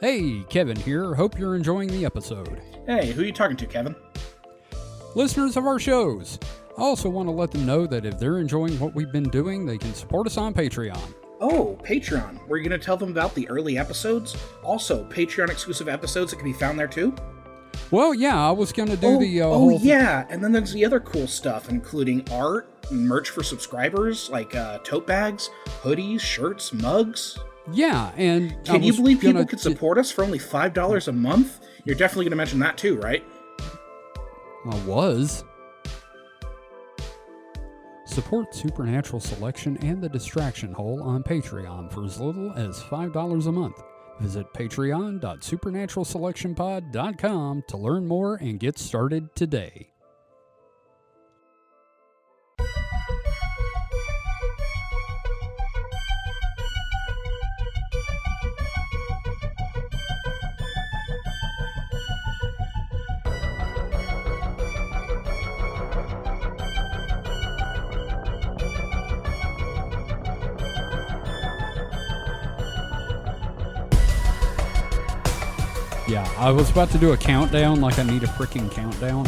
Hey, Kevin here. Hope you're enjoying the episode. Hey, who are you talking to, Kevin? Listeners of our shows, I also want to let them know that if they're enjoying what we've been doing, they can support us on Patreon. Oh, Patreon. Were you going to tell them about the early episodes? Also, Patreon-exclusive episodes that can be found there, too? Well, yeah, I was going to do the yeah, and then there's the other cool stuff, including art, merch for subscribers, like tote bags, hoodies, shirts, mugs. Yeah, and Can you believe people could support us for only $5 a month? You're definitely going to mention that, too, right? I was. Support Supernatural Selection and The Distraction Hole on Patreon for as little as $5 a month. Visit patreon.supernaturalselectionpod.com to learn more and get started today. Yeah, I was about to do a countdown like I need a freaking countdown.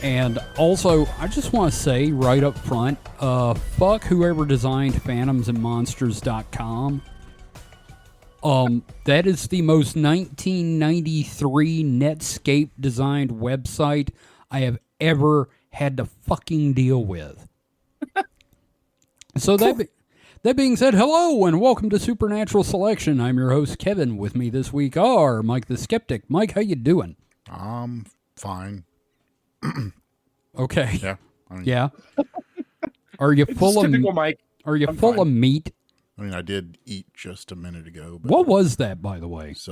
And also, I just want to say right up front, fuck whoever designed phantomsandmonsters.com. That is the most 1993 Netscape designed website I have ever had to fucking deal with. So that being said, hello and welcome to Supernatural Selection. I'm your host, Kevin. With me this week are Mike the Skeptic. Mike, how you doing? Fine. Okay. Yeah. Yeah. Are you full of typical Mike. Are you I'm full fine. of meat? I mean, I did eat just a minute ago. But What was that, by the way? It's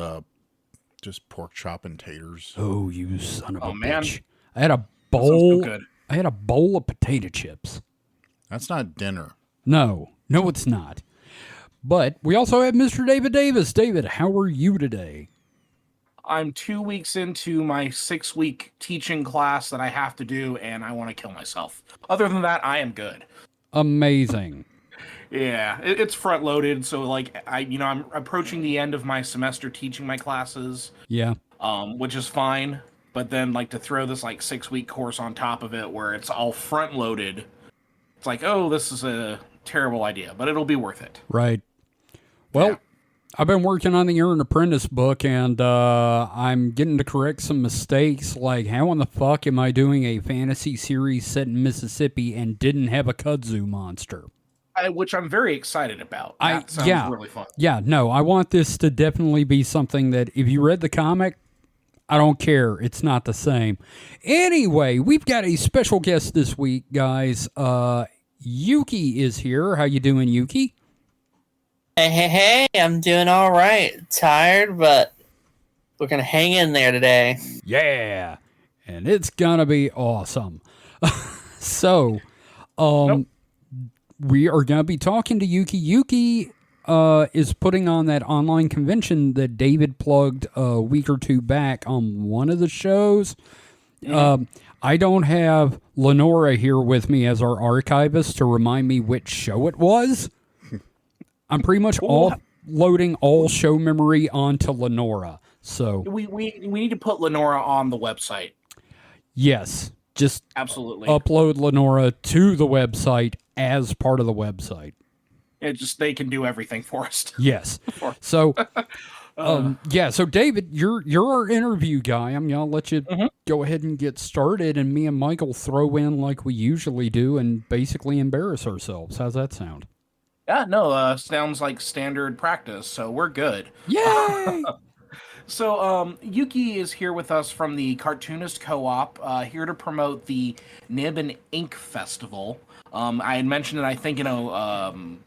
just pork chop and taters. Oh, you son of a man. bitch! I had a That sounds bowl. so good. I had a bowl of potato chips. That's not dinner. No, it's not. But we also have Mr. David Davis. David, how are you today? I'm 2 weeks into my 6-week teaching class that I have to do, and I want to kill myself. Other than that, I am good. Amazing. Yeah, it's front loaded, so like I'm approaching the end of my semester teaching my classes, Yeah. which is fine. But then like to throw this like 6-week course on top of it where it's all front loaded, it's like, oh, this is a terrible idea, but it'll be worth it. Right. Well, Yeah. I've been working on the You're an Apprentice book, and I'm getting to correct some mistakes, like how in the fuck am I doing a fantasy series set in Mississippi and didn't have a kudzu monster? Which I'm very excited about. That sounds really fun. Yeah, no, I want this to definitely be something that if you read the comic, I don't care. It's not the same. Anyway, we've got a special guest this week, guys. Yuki is here. How you doing, Yuki? Hey, I'm doing all right. Tired, but we're going to hang in there today. Yeah, and it's gonna be awesome. So, we are gonna be talking to Yuki. Yuki is putting on that online convention that David plugged a week or two back on one of the shows. I don't have Lenora here with me as our archivist to remind me which show it was. I'm pretty much loading all show memory onto Lenora. So We need to put Lenora on the website. yes, just Absolutely. upload Lenora to the website as part of the website. They can do everything for us. Yes. So, so David, you're our interview guy. I'm gonna let you go ahead and get started, and me and Michael throw in like we usually do, and basically embarrass ourselves. How's that sound? Yeah, no, sounds like standard practice, so we're good. Yay! So, Yuki is here with us from the Cartoonist Co-op, here to promote the Nib Ink Festival. I had mentioned it, I think,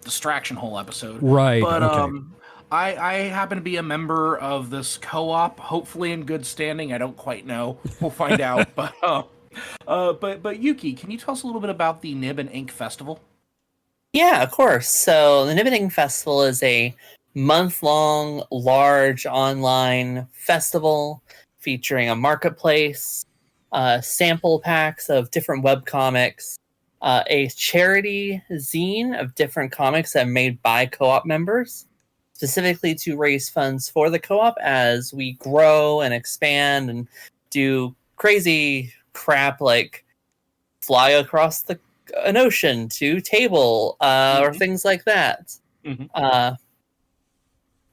Distraction Hole episode. Right, But, okay. I happen to be a member of this co-op, hopefully in good standing. I don't quite know. We'll find out. But Yuki, can you tell us a little bit about the Nib Ink Festival? Yeah, of course. So the Nib Ink Festival is a month-long, large online festival featuring a marketplace, sample packs of different webcomics, a charity zine of different comics that are made by co-op members, specifically to raise funds for the co-op as we grow and expand and do crazy crap like fly across an ocean to table or things like that.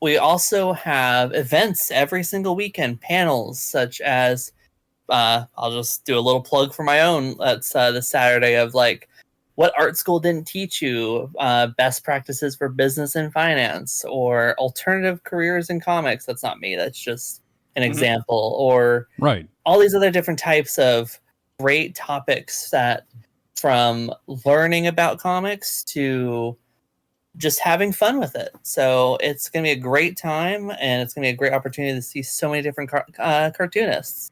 We also have events every single weekend, panels such as I'll just do a little plug for my own. That's the Saturday of like what art school didn't teach you, best practices for business and finance, or alternative careers in comics. That's not me. That's just an example. Or all these other different types of great topics that from learning about comics to just having fun with it. So it's going to be a great time, and it's going to be a great opportunity to see so many different cartoonists.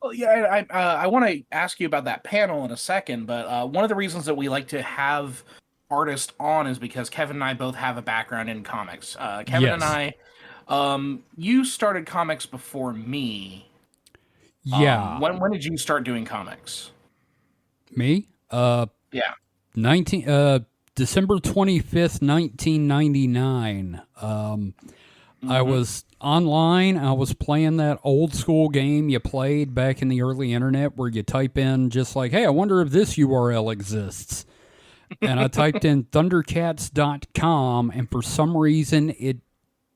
Well, yeah, I want to ask you about that panel in a second, but one of the reasons that we like to have artists on is because Kevin and I both have a background in comics. Kevin and I, you started comics before me. Yeah. When did you start doing comics? Me? Yeah. December 25th, 1999. I was online. I was playing that old school game you played back in the early internet where you type in just like, hey, I wonder if this URL exists. And I typed in thundercats.com, and for some reason it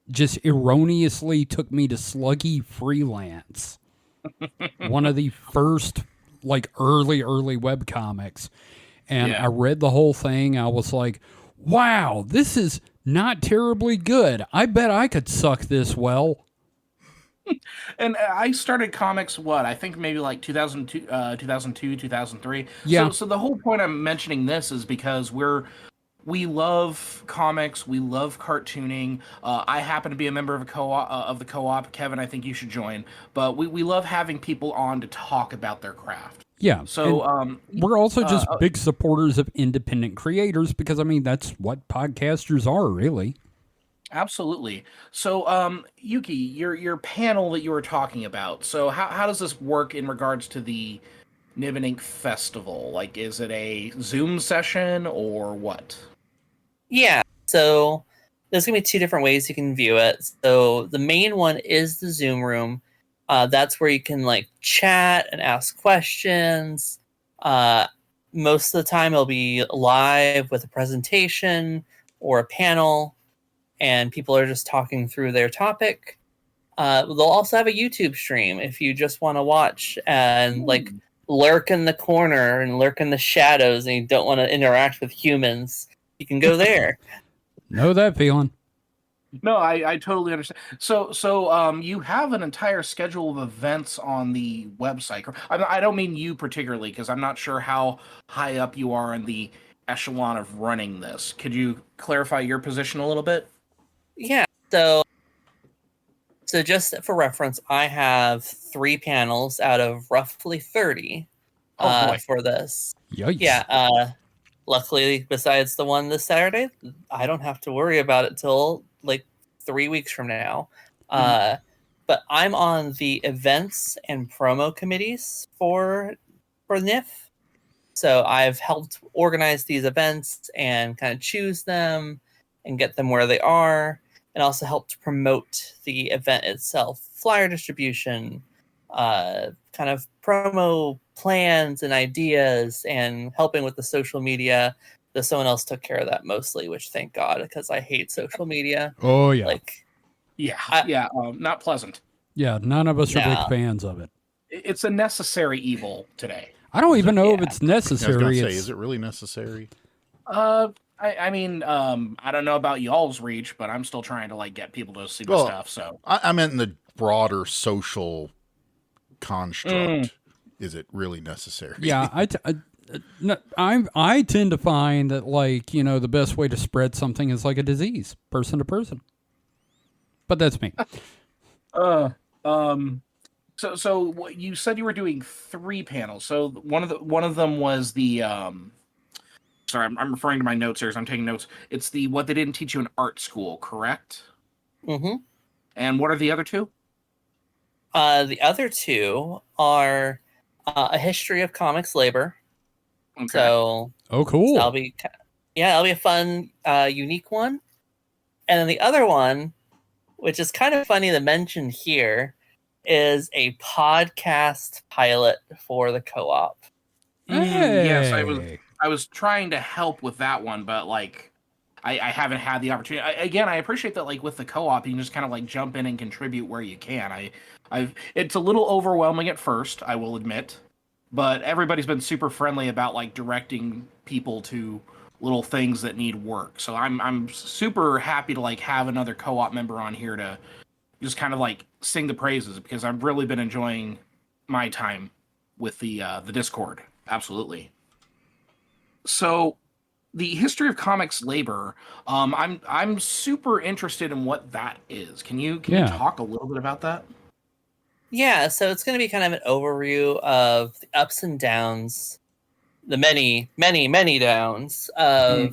just erroneously took me to Sluggy Freelance. One of the first like early webcomics. And I read the whole thing. I was like, wow, this is not terribly good. I bet I could suck this well. And I started comics, I think maybe like 2002, 2003. Yeah. So the whole point I'm mentioning this is because we love comics, we love cartooning. I happen to be a member of the co-op. Kevin, I think you should join. But we love having people on to talk about their craft. Yeah. So we're also just big supporters of independent creators because, I mean, that's what podcasters are, really. Absolutely. So, Yuki, your panel that you were talking about. So, how does this work in regards to the Nib Ink Festival? Like, is it a Zoom session or what? Yeah. So, there's going to be two different ways you can view it. So, the main one is the Zoom room. That's where you can like chat and ask questions. Most of the time it'll be live with a presentation or a panel, and people are just talking through their topic. They'll also have a YouTube stream if you just want to watch and like lurk in the corner and lurk in the shadows and you don't want to interact with humans. You can go there. Know that feeling. No, I totally understand. So you have an entire schedule of events on the website. I don't mean you particularly, because I'm not sure how high up you are in the echelon of running this. Could you clarify your position a little bit? Yeah. So just for reference, I have 3 panels out of roughly 30 for this. Yikes. Yeah. Luckily, besides the one this Saturday, I don't have to worry about it till like 3 weeks from now. But I'm on the events and promo committees for NIF. So I've helped organize these events and kind of choose them and get them where they are, and also helped promote the event itself, flyer distribution, kind of promo plans and ideas, and helping with the social media. Though someone else took care of that mostly, which thank God, because I hate social media. Oh, yeah. Like, not pleasant. Yeah, none of us are big fans of it. It's a necessary evil today. I don't even know if it's necessary. I was gonna say, is it really necessary? I mean, I don't know about y'all's reach, but I'm still trying to like get people to see the stuff. So I meant in the broader social construct. Is it really necessary? Yeah, I tend to find that, like, you know, the best way to spread something is like a disease, person to person. But that's me. So what you said you were doing 3 panels. So one of them was the sorry, I'm referring to my notes here as I'm taking notes. It's the what they didn't teach you in art school, correct? Mm-hmm. And what are the other 2? The other 2 are a history of comics labor. Okay. So, oh, cool. That'll be a fun, unique one. And then the other one, which is kind of funny to mention here, is a podcast pilot for the co-op. Yes, Hey. I was trying to help with that one, but like I haven't had the opportunity. Again, I appreciate that like with the co-op, you can just kind of like jump in and contribute where you can. It's a little overwhelming at first, I will admit, but everybody's been super friendly about like directing people to little things that need work. So I'm super happy to like have another co-op member on here to just kind of like sing the praises because I've really been enjoying my time with the Discord. Absolutely. So the history of comics labor, I'm super interested in what that is. Can you talk a little bit about that? Yeah, so it's going to be kind of an overview of the ups and downs, the many, many, many downs of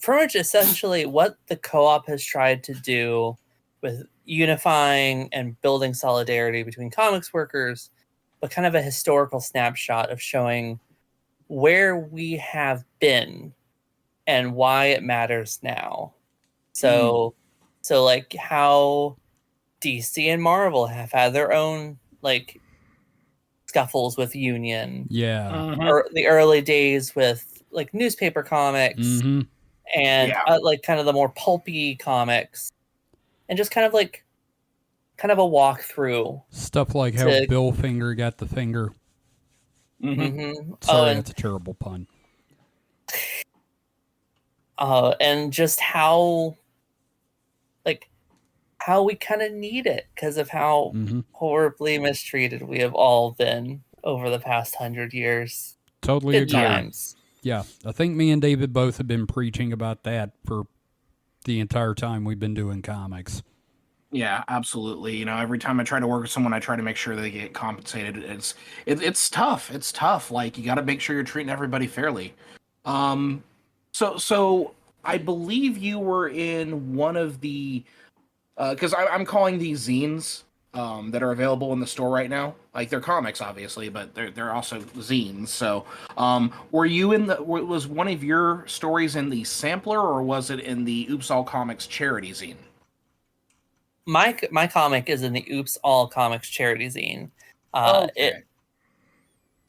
pretty much essentially what the co-op has tried to do with unifying and building solidarity between comics workers, but kind of a historical snapshot of showing where we have been and why it matters now. So like how DC and Marvel have had their own like scuffles with Union. Yeah. Or the early days with like newspaper comics and like kind of the more pulpy comics, and just kind of a walkthrough Stuff like how Bill Finger got the finger. Sorry, that's a terrible pun. And just how we kind of need it because of how horribly mistreated we have all been over the past 100 years. Totally Good agree. times. Yeah, I think me and David both have been preaching about that for the entire time we've been doing comics. Yeah, absolutely. You know, every time I try to work with someone, I try to make sure they get compensated. It's tough. It's tough. Like you got to make sure you're treating everybody fairly. So I believe you were in one of the because I'm calling these zines that are available in the store right now. Like they're comics, obviously, but they're also zines. So were you was one of your stories in the sampler, or was it in the Oops All Comics charity zine? My comic is in the Oops All Comics charity zine. Okay.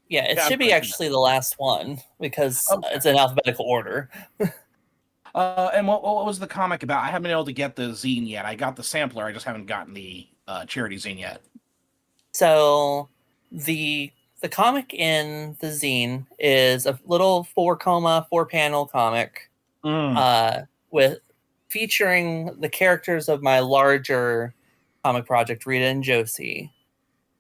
It should be actually the last one because it's in alphabetical order. And what was the comic about? I haven't been able to get the zine yet. I got the sampler. I just haven't gotten the charity zine yet. So the comic in the zine is a little 4-panel comic with featuring the characters of my larger comic project, Rita and Josie.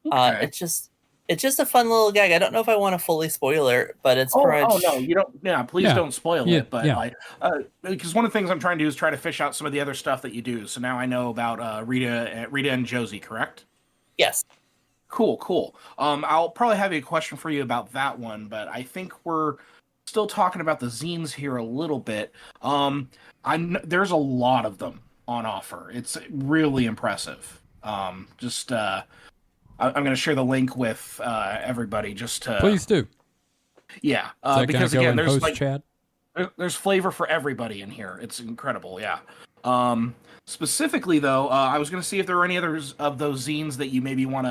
It's just a fun little gag. I don't know if I want to fully spoil it, but it's no, you don't. Yeah, please don't spoil it. But like, because one of the things I'm trying to do is try to fish out some of the other stuff that you do. So now I know about Rita and Josie, correct? Yes. Cool. I'll probably have a question for you about that one, but I think we're still talking about the zines here a little bit. There's a lot of them on offer. It's really impressive. I'm going to share the link with everybody just to... Please do. Yeah, because again, there's flavor for everybody in here. It's incredible, yeah. Specifically, though, I was going to see if there were any others of those zines that you maybe want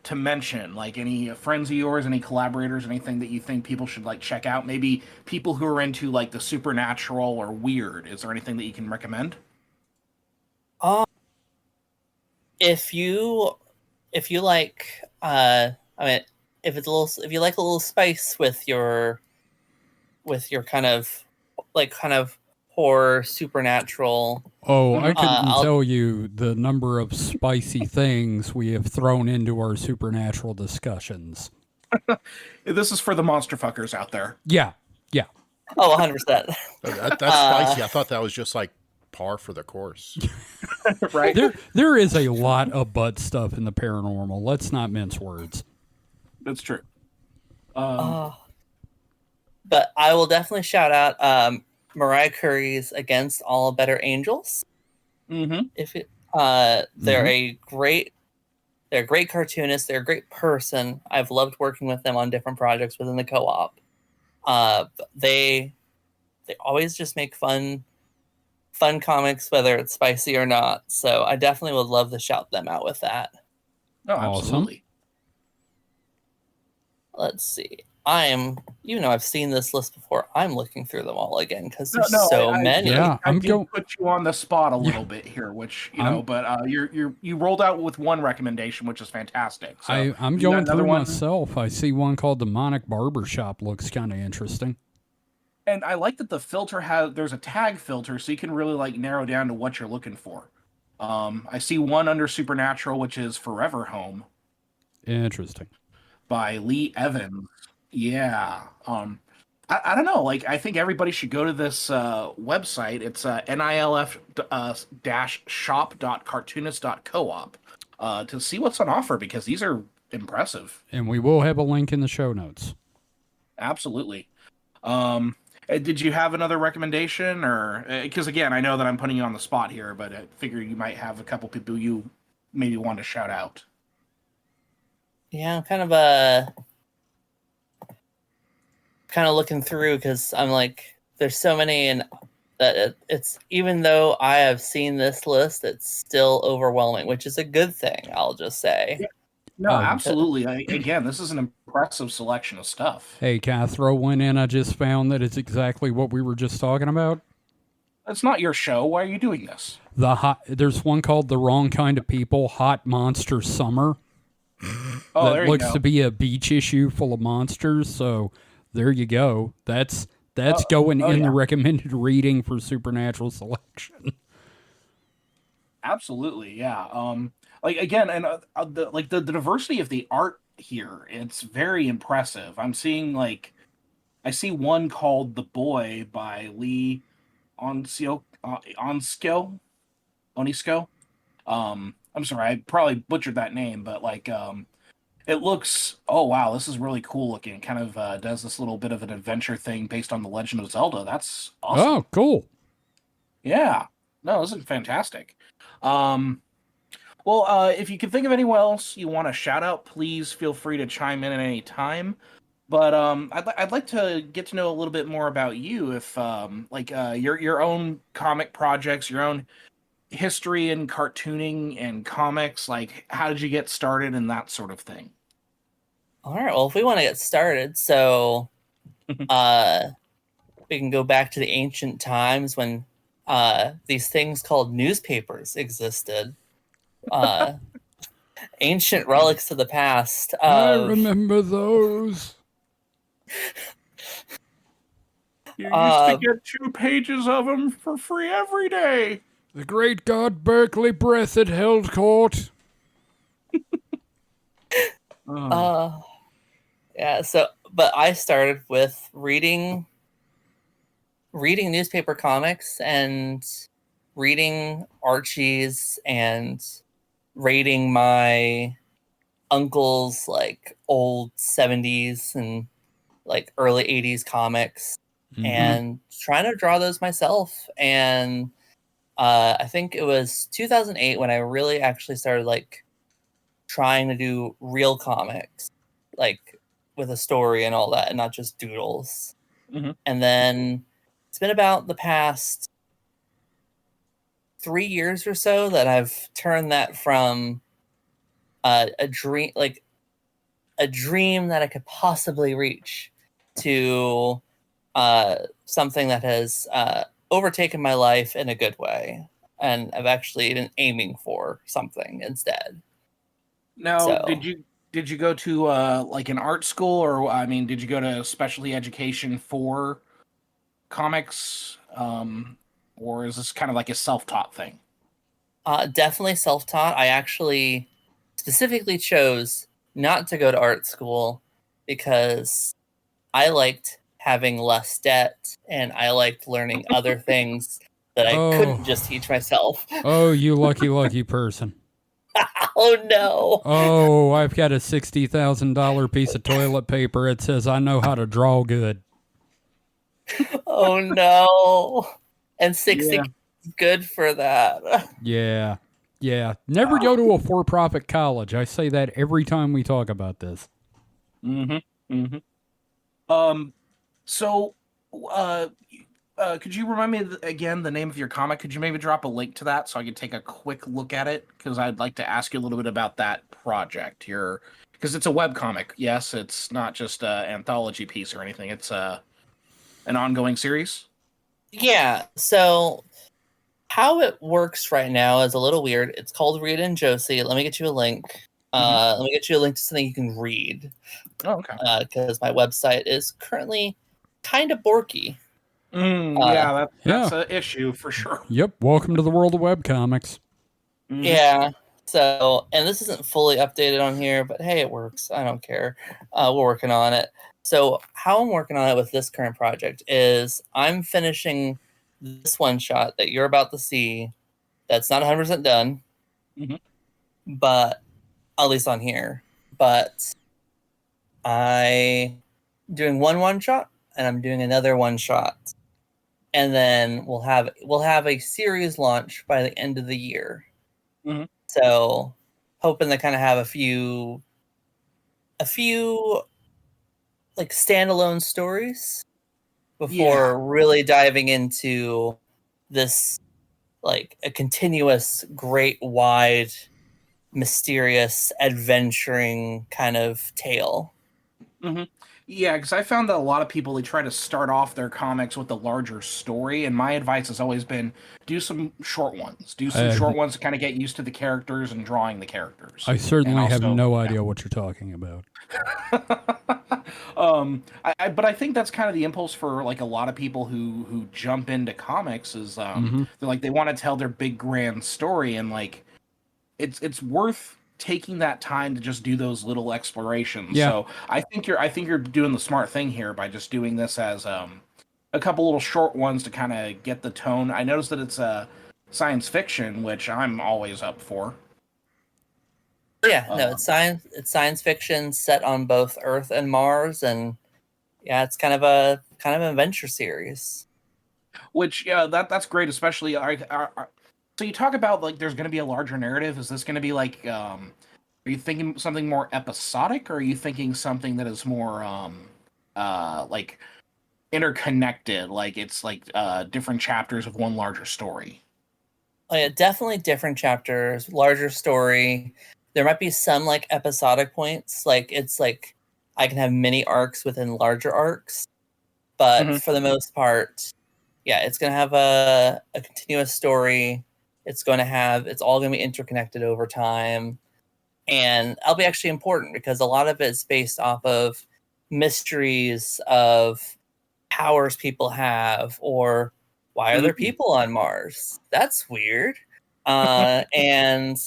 to mention, like any friends of yours, any collaborators, anything that you think people should like check out. Maybe people who are into like the supernatural or weird. Is there anything that you can recommend? If you like, if you like a little spice with your kind of horror, supernatural. I couldn't tell you the number of spicy things we have thrown into our supernatural discussions. This is for the monster fuckers out there. Yeah. Oh, 100%. That's spicy. I thought that was just like par for the course. Right? There is a lot of butt stuff in the paranormal. Let's not mince words. That's true. But I will definitely shout out Mariah Carey's "Against All Better Angels." They're a great cartoonist. They're a great person. I've loved working with them on different projects within the co-op. They always just make fun fun comics, whether it's spicy or not. So I definitely would love to shout them out with that. No, Awesome. absolutely. Let's see. Even though I've seen this list before, I'm looking through them all again because there's many. Yeah, I did put you on the spot a little bit here, which but you rolled out with one recommendation, which is fantastic. So I'm going through myself. I see one called Demonic Barbershop. Looks kind of interesting. And I like that the filter there's a tag filter, so you can really like narrow down to what you're looking for. I see one under Supernatural, which is Forever Home. Interesting. By Lee Evans. Yeah. I don't know. Like, I think everybody should go to this website. It's nilf-shop.cartoonist.coop to see what's on offer, because these are impressive. And we will have a link in the show notes. Absolutely. Did you have another recommendation, or because again, I know that I'm putting you on the spot here, but I figure you might have a couple people you maybe want to shout out. Yeah, I'm kind of looking through because I'm like, there's so many, and that it's, even though I have seen this list, it's still overwhelming, which is a good thing, I'll just say. Yeah. No, absolutely. Again, this is an impressive selection of stuff. Hey, can I throw one in? I just found that it's exactly what we were just talking about. That's not your show. Why are you doing this? There's one called The Wrong Kind of People, Hot Monster Summer. That looks to be a beach issue full of monsters. So there you go. That's going in the recommended reading for Supernatural selection. Absolutely, yeah. Like again, and the diversity of the art here, it's very impressive. I'm seeing I see one called The Boy by Lee Onisko. I'm sorry, I probably butchered that name, but it looks, oh wow, this is really cool looking. It kind of does this little bit of an adventure thing based on The Legend of Zelda. That's awesome. Oh, cool. Yeah. No, this is fantastic. Well, if you can think of anyone else you want to shout out, please feel free to chime in at any time. But I'd like to get to know a little bit more about you, if your own comic projects, your own history in cartooning and comics. Like, how did you get started and that sort of thing? All right. Well, if we want to get started, so we can go back to the ancient times when these things called newspapers existed. Ancient relics of the past. I remember those. You used to get 2 pages of them for free every day. The great god Berkeley Breath had held court. Yeah. So, but I started with reading newspaper comics and reading Archie's and rating my uncle's old 70s and early 80s comics, and trying to draw those myself. And I think it was 2008 when I really actually started trying to do real comics, with a story and all that, and not just doodles. And then it's been about the past 3 years or so that I've turned that from a dream that I could possibly reach to something that has overtaken my life in a good way, and I've actually been aiming for something instead. Now, did you go to an art school, or did you go to specialty education for comics, or is this kind of a self-taught thing? Definitely self-taught. I actually specifically chose not to go to art school because I liked having less debt, and I liked learning other things that I couldn't just teach myself. Oh, you lucky person. Oh, no. Oh, I've got a $60,000 piece of toilet paper. It says I know how to draw good. Oh, no. And 60 is good for that. Yeah. Never go to a for-profit college. I say that every time we talk about this. So, Could you remind me again the name of your comic? Could you maybe drop a link to that so I could take a quick look at it? Because I'd like to ask you a little bit about that project. Because it's a web comic. Yes, it's not just an anthology piece or anything. It's an ongoing series. Yeah. So how it works right now is a little weird. It's called Read and Josie. Let me get you a link. Let me get you a link to something you can read. Oh, okay. Because my website is currently kind of borky. Yeah, that's an issue for sure. Yep. Welcome to the world of webcomics. Mhm. Yeah. So, and this isn't fully updated on here, but hey, it works. I don't care. We're working on it. So, how I'm working on it with this current project is I'm finishing this one shot that you're about to see. That's not 100% done, but at least on here. But I doing one shot, and I'm doing another one shot, and then we'll have a series launch by the end of the year. So, hoping to kind of have a few like standalone stories before really diving into this like a continuous, great, wide, mysterious, adventuring kind of tale. Yeah, because I found that a lot of people, they try to start off their comics with the larger story, and my advice has always been do some short ones. Do some short ones to kind of get used to the characters and drawing the characters. I certainly And have also- no idea what you're talking about. But I think that's kind of the impulse for like a lot of people who jump into comics is they're like they want to tell their big grand story, and like it's worth taking that time to just do those little explorations. Yeah. So I think you're doing the smart thing here by just doing this as a couple little short ones to kind of get the tone. I noticed that it's science fiction, which I'm always up for. Yeah, no, it's science fiction set on both Earth and Mars, and yeah, it's kind of an adventure series. Which that's great, especially so you talk about like there's going to be a larger narrative. Is this going to be like are you thinking something more episodic, or are you thinking something that is more like interconnected, like it's like different chapters of one larger story? Oh, yeah, definitely different chapters, larger story. There might be some like episodic points, like it's like I can have mini arcs within larger arcs, but for the most part, yeah, it's gonna have a continuous story. It's all gonna be interconnected over time, and that'll be actually important because a lot of it's based off of mysteries of powers people have, or why are there people on Mars? That's weird. And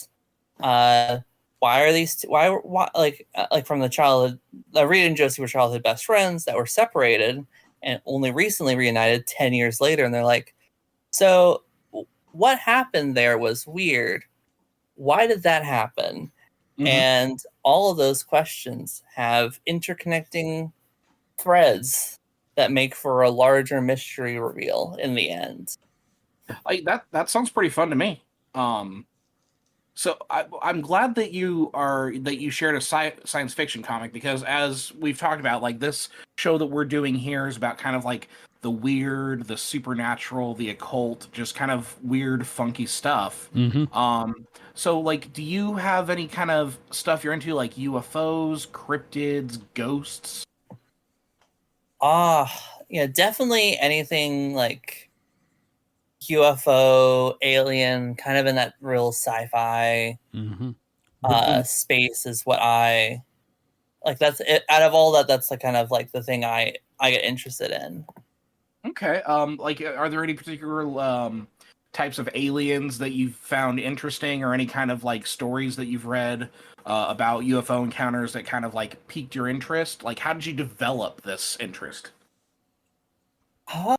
why are these? Why like from the childhood? Rita and Josie were childhood best friends that were separated and only recently reunited 10 years later, and they're like, so what happened there was weird. Why did that happen? And all of those questions have interconnecting threads that make for a larger mystery reveal in the end. Like that sounds pretty fun to me. So I'm glad that you shared a science fiction comic, because as we've talked about, like this show that we're doing here is about kind of like the weird, the supernatural, the occult, just kind of weird, funky stuff. So like, do you have any kind of stuff you're into, like UFOs, cryptids, ghosts? Yeah, definitely anything like UFO, alien, kind of in that real sci-fi space is what I like. That's it. Out of all that, that's the kind of like the thing I get interested in. Okay. Like, are there any particular types of aliens that you've found interesting, or any kind of like stories that you've read about UFO encounters that kind of like piqued your interest? Like, how did you develop this interest? So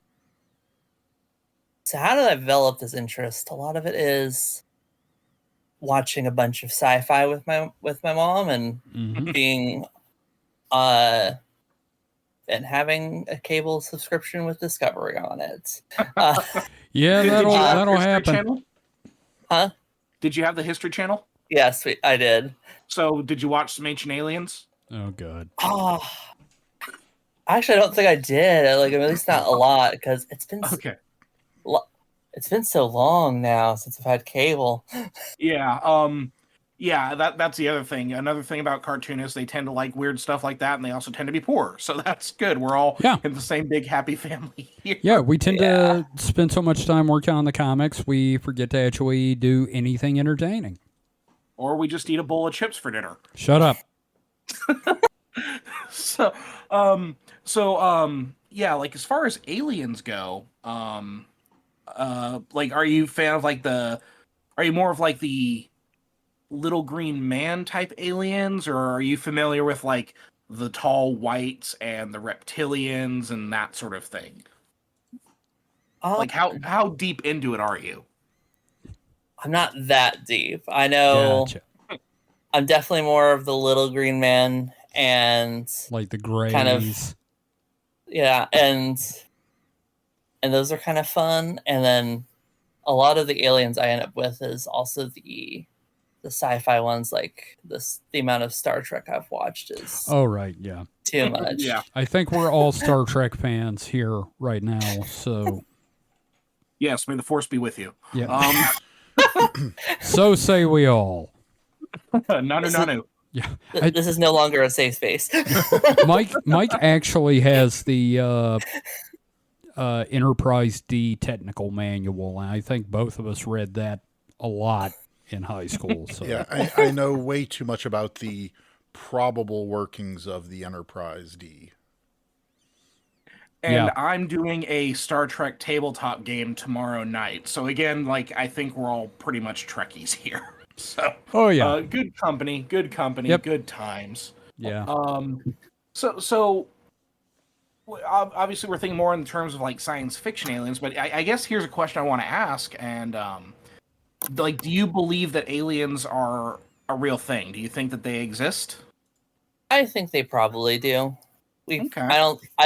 how did I develop this interest? A lot of it is watching a bunch of sci-fi with my mom and being and having a cable subscription with Discovery on it. Yeah, Did you have that'll History happen. Channel? Huh? Did you have the History Channel? Yes, I did. So, did you watch some Ancient Aliens? Oh God. Actually, I don't think I did. Like, at least not a lot, because Okay. it's been so long now since I've had cable. Yeah. Yeah, that's the other thing. Another thing about cartoonists, they tend to like weird stuff like that, and they also tend to be poor. So that's good. We're all Yeah. in the same big happy family here. Yeah, we tend Yeah. to spend so much time working on the comics, we forget to actually do anything entertaining. Or we just eat a bowl of chips for dinner. Shut up. So, yeah, like as far as aliens go, like, are you a fan of are you more of like the little green man type aliens, or are you familiar with like the tall whites and the reptilians and that sort of thing? Like, how deep into it are you? I'm not that deep. I know Gotcha. I'm definitely more of the little green man, and Like the grays. kind of, yeah, and those are kind of fun. And then a lot of the aliens I end up with is also the sci-fi ones. Like the amount of Star Trek I've watched is Oh, right, yeah. too much. Yeah. I think we're all Star Trek fans here right now, so Yes, may the force be with you. yeah. So say we all. Nanu. Yeah. This is no longer a safe space. Mike actually has the Enterprise D technical manual, and I think both of us read that a lot in high school. So Yeah, I know way too much about the probable workings of the Enterprise D. And Yeah. I'm doing a Star Trek tabletop game tomorrow night. So again, like, I think we're all pretty much Trekkies here. So, Oh, yeah. good company, Yep. good times. Yeah. So obviously we're thinking more in terms of like science fiction aliens, but I guess here's a question I want to ask. And like, do you believe that aliens are a real thing? Do you think that they exist? I think they probably do. Okay. I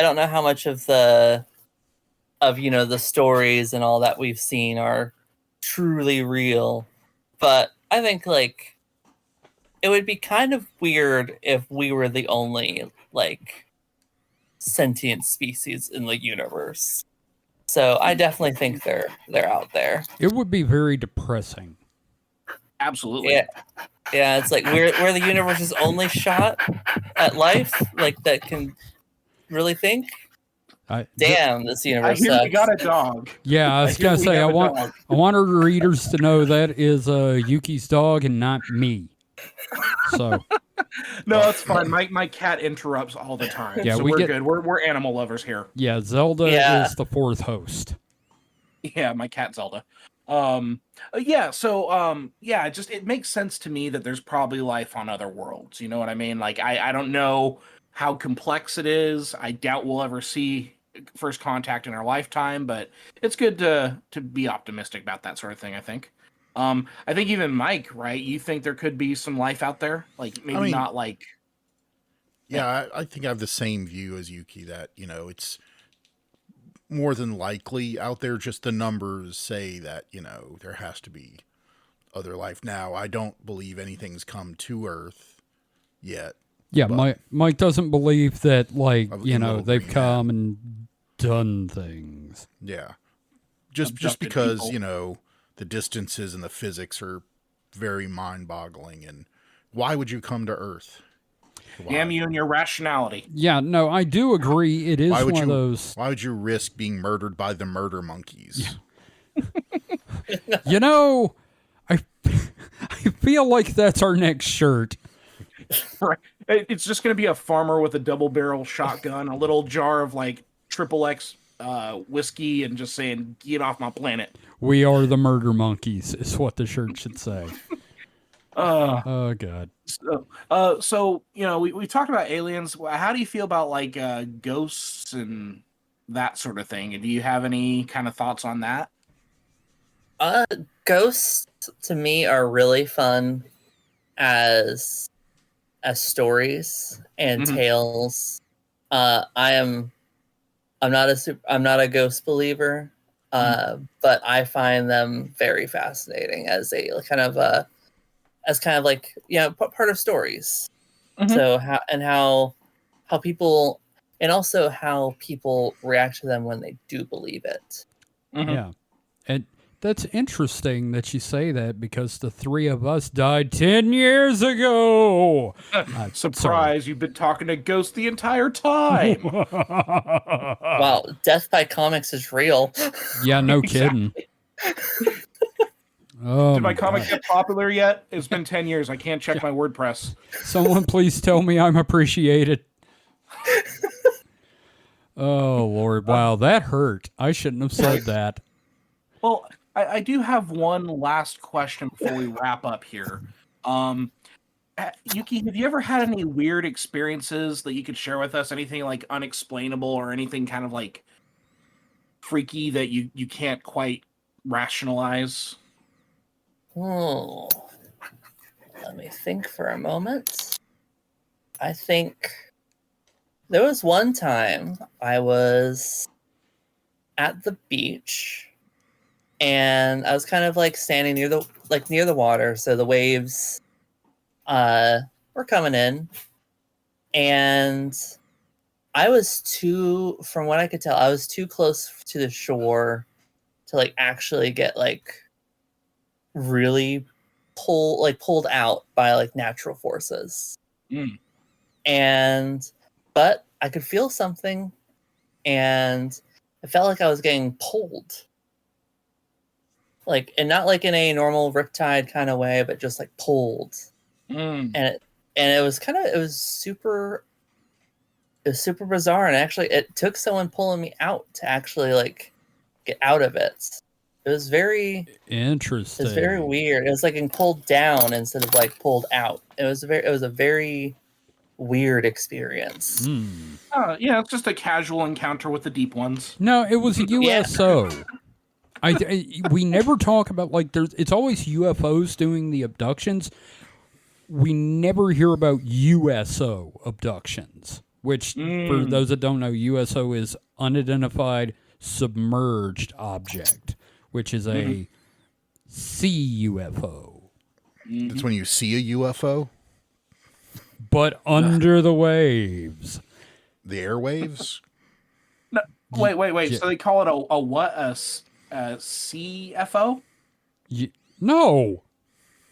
don't know how much of the stories and all that we've seen are truly real, but I think like it would be kind of weird if we were the only like sentient species in the universe. So I definitely think they're out there. It would be very depressing. Absolutely. Yeah. Yeah, it's like we're the universe's only shot at life, like that can really think. Damn, this I universe hear sucks. you got a dog. Yeah, I was gonna we say have I a want dog. our readers to know that is Yuki's dog and not me. So No, it's fine. My cat interrupts all the time. Yeah, so we we're get- good. We're animal lovers here. yeah, Zelda Yeah. is the fourth host. Yeah, my cat Zelda. Yeah, it makes sense to me that there's probably life on other worlds. You know what I mean? Like, I don't know how complex it is. I doubt we'll ever see first contact in our lifetime, but it's good to be optimistic about that sort of thing, I think. I think even Mike, right? You think there could be some life out there? Like, maybe I mean, not like Yeah, I think I have the same view as Yuki that, it's more than likely out there. Just the numbers say that, there has to be other life. Now, I don't believe anything's come to Earth yet. Yeah, But- Mike doesn't believe that, like, Of the little they've green come and done things. Yeah. Just Abducted because, people. the distances and the physics are very mind-boggling. And why would you come to Earth? Why? damn you and your rationality. Yeah, no, I do agree. It is Why would one you? of those. Why would you risk being murdered by the murder monkeys? I feel like that's our next shirt. Right. It's just going to be a farmer with a double barrel shotgun, a little jar of like triple X whiskey, and just saying, "Get off my planet." We are the murder monkeys, is what the shirt should say. Oh God. So we talked about aliens. How do you feel about like ghosts and that sort of thing? And do you have any kind of thoughts on that? Ghosts to me are really fun as stories and Mhm. tales. I'm not a ghost believer, but I find them very fascinating as a kind of like part of stories. Mhm. So how people and also how people react to them when they do believe it. Mhm. Yeah. And that's interesting that you say that because the three of us died 10 years ago. Surprise, you've been talking to ghosts the entire time. Wow, death by comics is real. Yeah, no kidding. Oh, Did my comic get popular yet? It's been 10 years. I can't check my WordPress. Someone please tell me I'm appreciated. Oh, Lord. Wow, that hurt. I shouldn't have said that. Well, I do have one last question before we wrap up here. Yuki, have you ever had any weird experiences that you could share with us? Anything like unexplainable or anything kind of like freaky that you can't quite rationalize? Oh, let me think for a moment. I think there was one time I was at the beach and I was kind of like standing near the water, so the waves were coming in, and from what I could tell, I was too close to the shore to like actually get like really pulled out by like natural forces. But I could feel something, and it felt like I was getting pulled, like, and not like in a normal riptide kind of way, but just like pulled. And it was super bizarre, and actually it took someone pulling me out to actually like get out of it. It was very interesting. It was very weird. It was like getting pulled down instead of like pulled out. It was a very weird experience. Yeah, it's just a casual encounter with the deep ones. No, it was a USO. We never talk about like it's always UFOs doing the abductions. We never hear about USO abductions, which for those that don't know, USO is unidentified submerged object, which is a sea UFO. That's when you see a UFO? But under the waves. The airwaves? No, wait. So they call it a what? A CFO? No.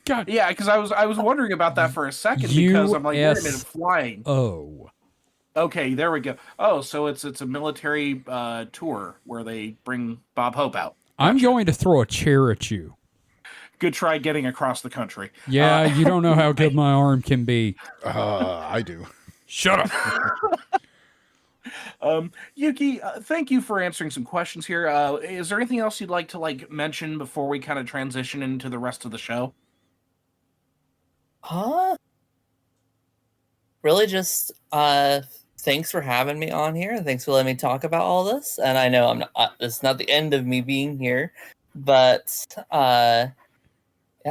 God. Yeah, because I was wondering about that for a second because I'm like, wait a minute, flying. Oh. Okay, there we go. Oh, so it's a military tour where they bring Bob Hope out. I'm going to throw a chair at you. Good try getting across the country. Yeah, you don't know how good my arm can be. I do. Shut up. Yuki, thank you for answering some questions here. Is there anything else you'd like to mention before we kind of transition into the rest of the show? Really just thanks for having me on here. Thanks for letting me talk about all this. And I know this is not the end of me being here, but yeah,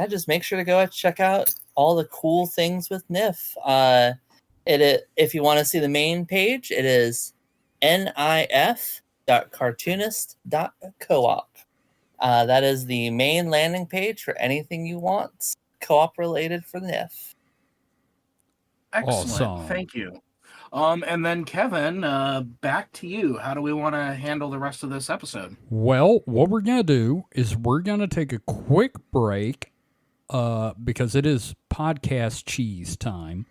just make sure to go and check out all the cool things with NIF. If you want to see the main page, it is nif.cartoonist.coop. That is the main landing page for anything you want co-op related for NIF. Excellent. Awesome. Thank you. And then Kevin, back to you. How do we want to handle the rest of this episode? Well, what we're going to do is we're going to take a quick break because it is podcast cheese time.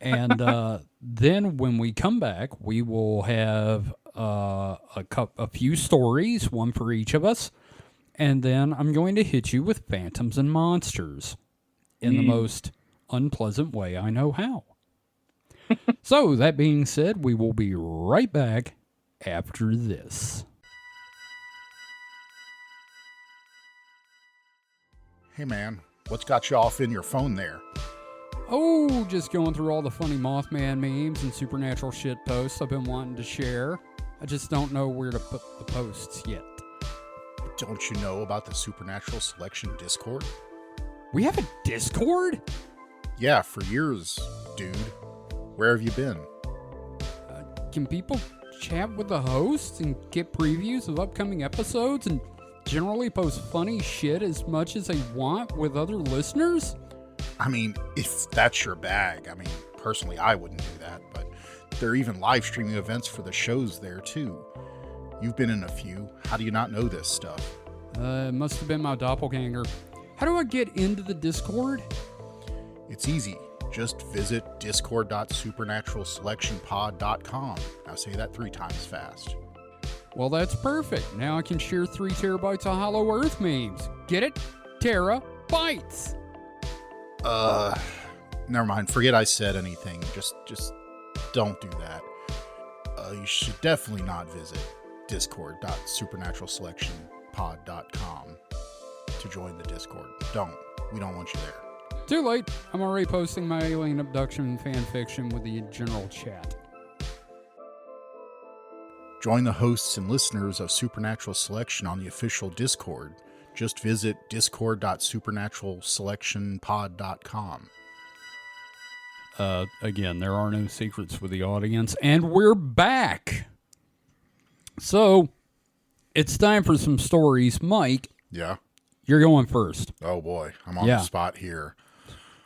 And then when we come back, we will have a few stories, one for each of us. And then I'm going to hit you with Phantoms and Monsters in the most unpleasant way I know how. So, that being said, we will be right back after this. Hey, man, what's got you off in your phone there? Oh, just going through all the funny Mothman memes and supernatural shit posts I've been wanting to share. I just don't know where to put the posts yet. Don't you know about the Supernatural Selection Discord? We have a Discord? Yeah, for years, dude. Where have you been? Can people chat with the hosts and get previews of upcoming episodes and generally post funny shit as much as they want with other listeners? I mean, if that's your bag. I mean, personally, I wouldn't do that, but There are even live streaming events for the shows there, too. You've been in a few. How do you not know this stuff? It must have been my doppelganger. How do I get into the Discord? It's easy. Just visit discord.supernaturalselectionpod.com. Now say that 3 times fast. Well, that's perfect. Now I can share 3 terabytes of Hollow Earth memes. Get it? Terabytes. Never mind. Forget I said anything. Just don't do that. You should definitely not visit discord.supernaturalselectionpod.com to join the Discord. Don't. We don't want you there. Too late. I'm already posting my alien abduction fan fiction with the general chat. Join the hosts and listeners of Supernatural Selection on the official Discord. Just visit discord.supernaturalselectionpod.com. Again, there are no secrets with the audience, and we're back. So, it's time for some stories. Mike, Yeah. you're going first. Oh boy, I'm on the spot here.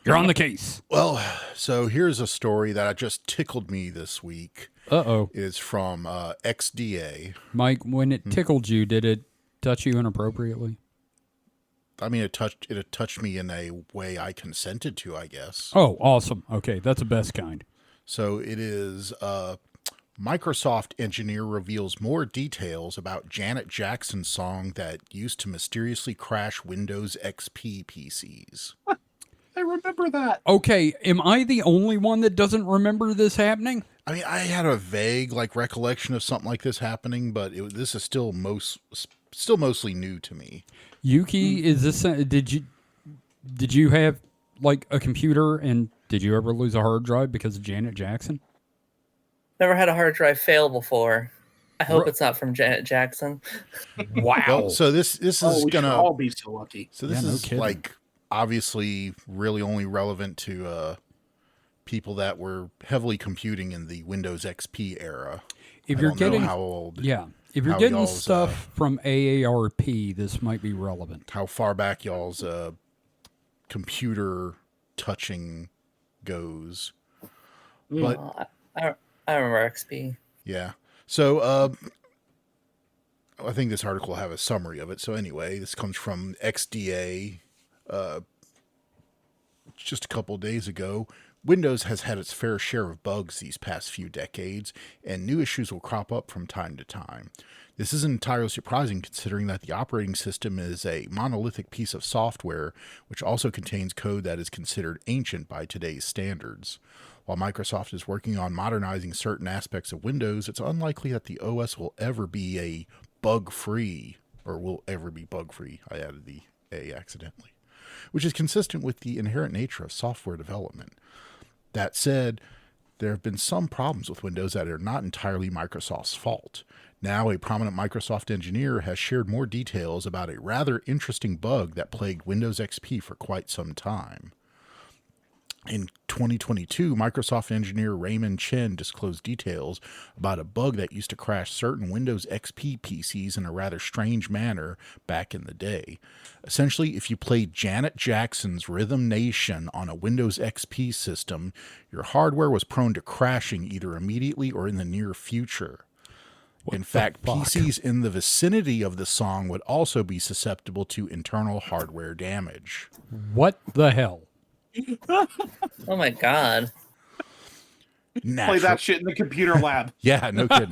You're on the case. Well, so here's a story that just tickled me this week. Uh-oh. It's from XDA. Mike, when it tickled you, did it touch you inappropriately? I mean, it touched me in a way I consented to, I guess. Oh, awesome. Okay, that's the best kind. So it is Microsoft engineer reveals more details about Janet Jackson's song that used to mysteriously crash Windows XP PCs. I remember that. Okay, am I the only one that doesn't remember this happening? I mean, I had a vague recollection of something like this happening, but this is still mostly new to me. Yuki, is this did you have a computer, and did you ever lose a hard drive because of Janet Jackson? Never had a hard drive fail before. I hope it's not from Janet Jackson. Wow. Well, so this is we gonna should all be so lucky. So this Yeah, no is kidding. obviously really only relevant to people that were heavily computing in the Windows XP era. If I you're don't know getting how old, if you're how getting y'all's, stuff from AARP, this might be relevant. how far back y'all's computer touching goes. But I remember XP. yeah, so I think this article will have a summary of it. So anyway, this comes from XDA. Just a couple days ago, Windows has had its fair share of bugs these past few decades, and new issues will crop up from time to time. This isn't entirely surprising considering that the operating system is a monolithic piece of software, which also contains code that is considered ancient by today's standards. While Microsoft is working on modernizing certain aspects of Windows, it's unlikely that the OS will ever be bug-free. I added the A accidentally, which is consistent with the inherent nature of software development. That said, there have been some problems with Windows that are not entirely Microsoft's fault. Now, a prominent Microsoft engineer has shared more details about a rather interesting bug that plagued Windows XP for quite some time. In 2022, Microsoft engineer Raymond Chen disclosed details about a bug that used to crash certain Windows XP PCs in a rather strange manner back in the day. Essentially, if you played Janet Jackson's Rhythm Nation on a Windows XP system, your hardware was prone to crashing either immediately or in the near future. In fact, PCs in the vicinity of the song would also be susceptible to internal hardware damage. What the hell? Oh my god. Play that shit in the computer lab. Yeah, no kidding.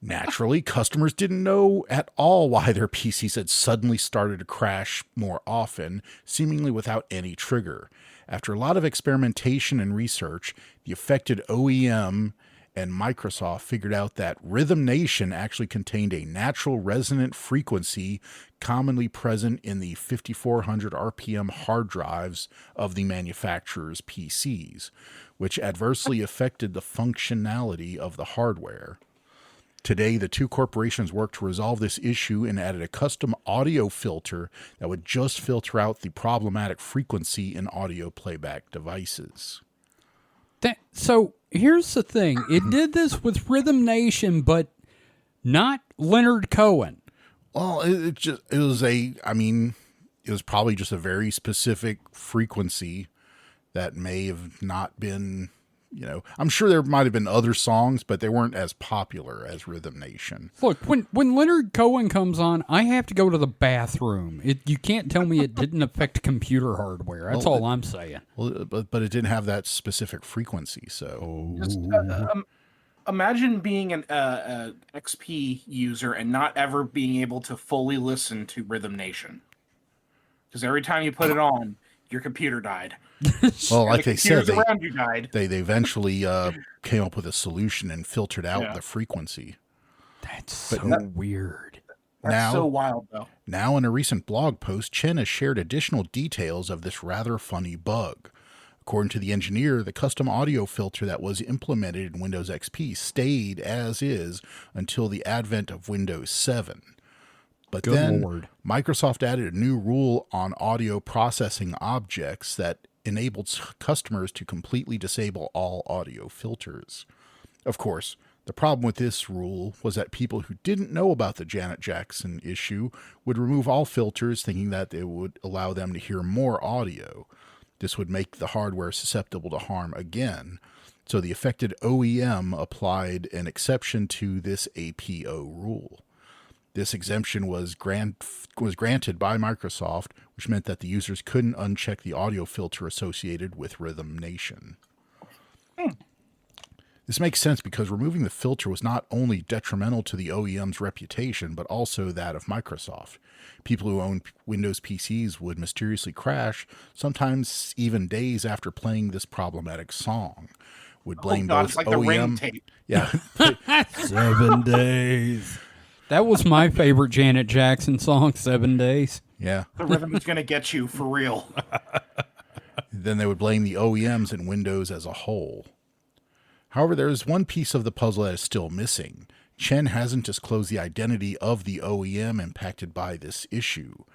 Naturally, customers didn't know at all why their PCs had suddenly started to crash more often, seemingly without any trigger. After a lot of experimentation and research, the affected OEM and Microsoft figured out that Rhythm Nation actually contained a natural resonant frequency commonly present in the 5400 RPM hard drives of the manufacturer's PCs, which adversely affected the functionality of the hardware. Today, the two corporations worked to resolve this issue and added a custom audio filter that would just filter out the problematic frequency in audio playback devices. So here's the thing. It did this with Rhythm Nation, but not Leonard Cohen. Well, it was probably just a very specific frequency that may have not been I'm sure there might have been other songs, but they weren't as popular as Rhythm Nation. Look, when Leonard Cohen comes on, I have to go to the bathroom. You can't tell me it didn't affect computer hardware. That's all I'm saying. Well, but it didn't have that specific frequency, so. Just, imagine being an XP user and not ever being able to fully listen to Rhythm Nation. Because every time you put it on, your computer died. Well, like they said, around you died. They eventually came up with a solution and filtered out the frequency. That's so weird. That's so wild, though. Now, in a recent blog post, Chen has shared additional details of this rather funny bug. According to the engineer, the custom audio filter that was implemented in Windows XP stayed as is until the advent of Windows 7. But then Microsoft added a new rule on audio processing objects that enabled customers to completely disable all audio filters. Of course, the problem with this rule was that people who didn't know about the Janet Jackson issue would remove all filters thinking that it would allow them to hear more audio. This would make the hardware susceptible to harm again. So the affected OEM applied an exception to this APO rule. This exemption was granted by Microsoft, which meant that the users couldn't uncheck the audio filter associated with Rhythm Nation. This makes sense because removing the filter was not only detrimental to the OEM's reputation, but also that of Microsoft. People who own Windows PCs would mysteriously crash, sometimes even days after playing this problematic song. Would blame both it's like OEM. The Ring tape. Yeah. 7 days. That was my favorite Janet Jackson song, 7 Days. Yeah. The rhythm is going to get you for real. Then they would blame the OEMs and Windows as a whole. However, there is one piece of the puzzle that is still missing. Chen hasn't disclosed the identity of the OEM impacted by this issue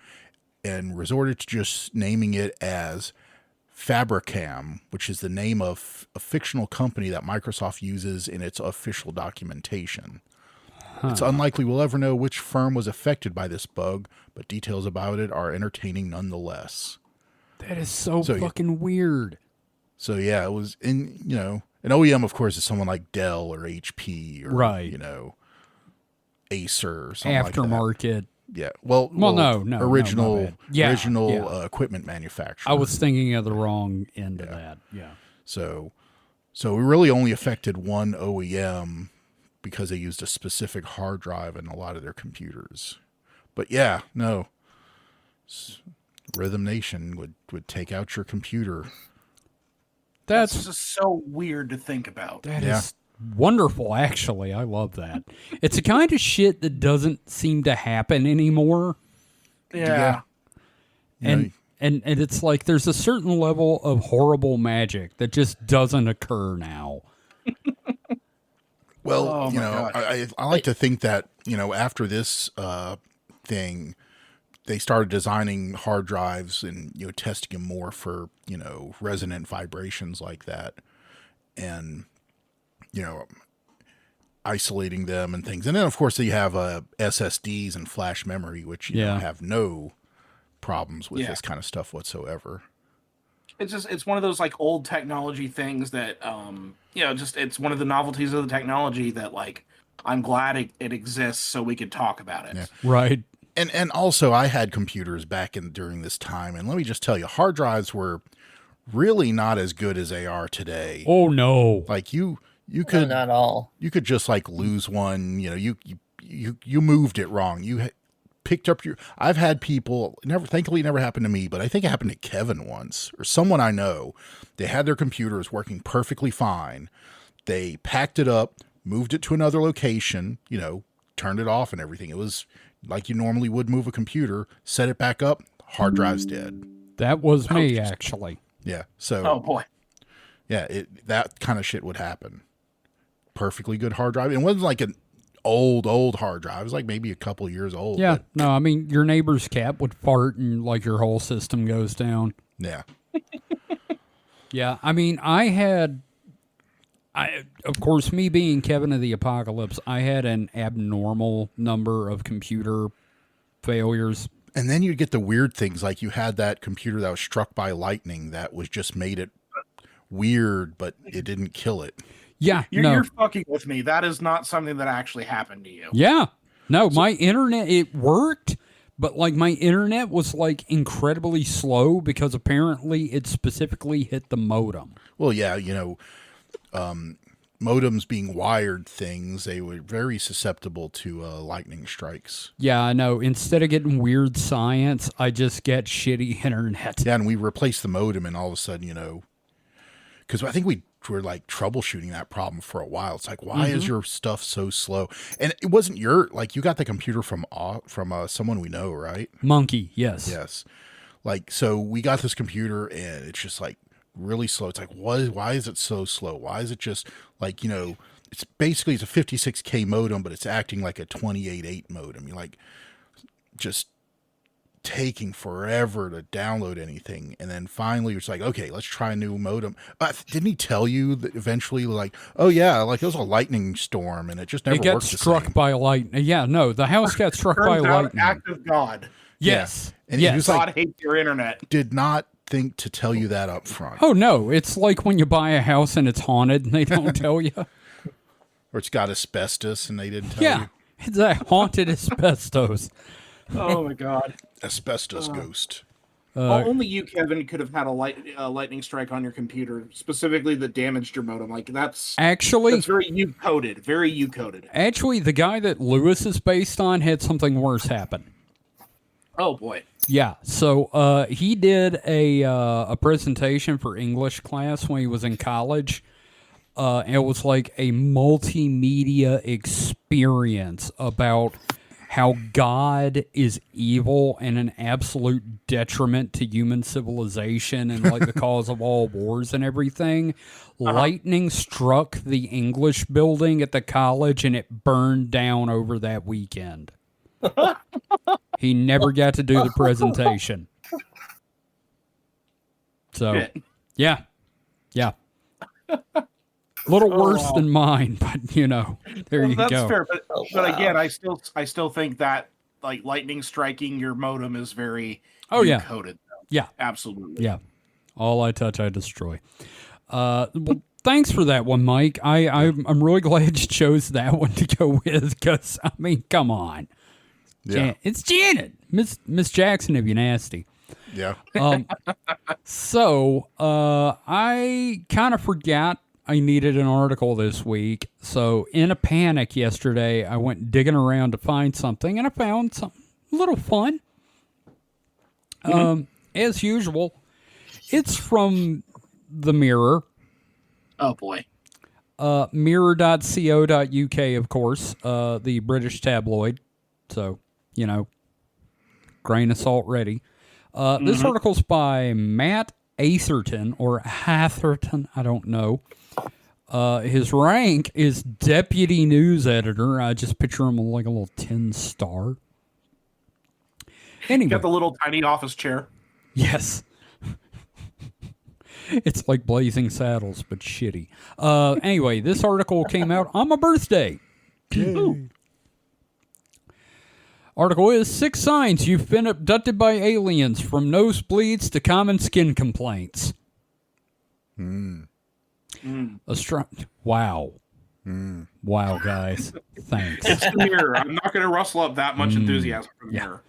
and resorted to just naming it as Fabricam, which is the name of a fictional company that Microsoft uses in its official documentation. It's unlikely we'll ever know which firm was affected by this bug, but details about it are entertaining nonetheless. That is so fucking weird. So yeah, it was an OEM, of course, is someone like Dell or HP or Acer or something Aftermarket. like that. Yeah. Well, no. Original equipment manufacturer. I was thinking of the wrong end of that. Yeah. So we really only affected one OEM because they used a specific hard drive in a lot of their computers. But yeah, no. Rhythm Nation would take out your computer. That's just so weird to think about. That is wonderful, actually. I love that. It's the kind of shit that doesn't seem to happen anymore. Yeah. And it's like there's a certain level of horrible magic that just doesn't occur now. Well, I like to think that, after this thing, they started designing hard drives and, testing them more for, resonant vibrations like that and, isolating them and things. And then, of course, you have SSDs and flash memory, which have no problems with this kind of stuff whatsoever. It's one of those like old technology things that it's one of the novelties of the technology that like I'm glad it exists so we could talk about it. Yeah. Right. And also I had computers during this time, and let me just tell you, hard drives were really not as good as they are today. Oh no. Like you could not all. You could just like lose one, you moved it wrong. You picked up I've had people, thankfully it never happened to me, but I think it happened to Kevin once or someone I know. They had their computers working perfectly fine. They packed it up, moved it to another location, turned it off and everything. It was like you normally would move a computer, set it back up, hard drive's dead. That was me, actually. Yeah. So, oh boy. Yeah, that kind of shit would happen. Perfectly good hard drive. It wasn't like an old hard drive. It was like maybe a couple years old. Yeah. No, I mean, your neighbor's cat would fart and like your whole system goes down. Yeah. Yeah. I mean, of course, me being Kevin of the Apocalypse, I had an abnormal number of computer failures. And then you'd get the weird things, like you had that computer that was struck by lightning that was just made it weird, but it didn't kill it. Yeah, You're fucking with me. That is not something that actually happened to you. Yeah. No, my internet, it worked, but like my internet was like incredibly slow because apparently it specifically hit the modem. Well, yeah, modems being wired things, they were very susceptible to lightning strikes. Yeah, I know. Instead of getting weird science, I just get shitty internet. Yeah, and we replaced the modem, and all of a sudden, because I think we were like troubleshooting that problem for a while. It's like, why is your stuff so slow? And it wasn't you got the computer from someone we know, right? Monkey, yes. Yes. Like, so we got this computer, and it's just like really slow. It's like, why is it so slow? Why is it just like, it's basically it's a 56K modem, but it's acting like a 28.8 modem. You're like, just taking forever to download anything, and then finally it's like, okay, let's try a new modem. Didn't he tell you that eventually, like, oh yeah, like it was a lightning storm and it just never worked? It got struck by lightning. Yeah, no, the house got struck by lightning. Act of God. Yes, and yes. he was God like, hates your internet. did not think to tell you that up front. Oh no, it's like when you buy a house and it's haunted and they don't tell you. Or it's got asbestos and they didn't tell Yeah, you. it's a haunted asbestos. Oh my God. Asbestos ghost. Only you, Kevin, could have had a lightning strike on your computer, specifically that damaged your modem. Like that's very you coded. Very you coded. Actually, the guy that Lewis is based on had something worse happen. Oh boy. Yeah, so he did a presentation for English class when he was in college. It was like a multimedia experience about how God is evil and an absolute detriment to human civilization and like the cause of all wars and everything. Lightning struck the English building at the college and it burned down over that weekend. He never got to do the presentation. So, yeah. A little worse than mine, but there you go. That's fair, but again, I still think that like lightning striking your modem is very coded. Yeah, absolutely. Yeah, all I touch, I destroy. Well, thanks for that one, Mike. I'm really glad you chose that one to go with because I mean, come on, it's Janet, Miss Jackson, if you're nasty. Yeah. So I kind of forgot I needed an article this week, so in a panic yesterday, I went digging around to find something, and I found something a little fun. As usual, it's from the Mirror. Oh, boy. Mirror.co.uk, of course, the British tabloid, so, grain of salt ready. This article's by Matt Atherton, or Hatherton, I don't know. His rank is deputy news editor. I just picture him like a little tin star. Anyway. Got the little tiny office chair. Yes. It's like Blazing Saddles, but shitty. Anyway, this article came out on my birthday. Article is 6 signs you've been abducted by aliens, from nosebleeds to common skin complaints. Wow. Wow, guys. Thanks. It's the Mirror. I'm not going to rustle up that much enthusiasm for the Mirror.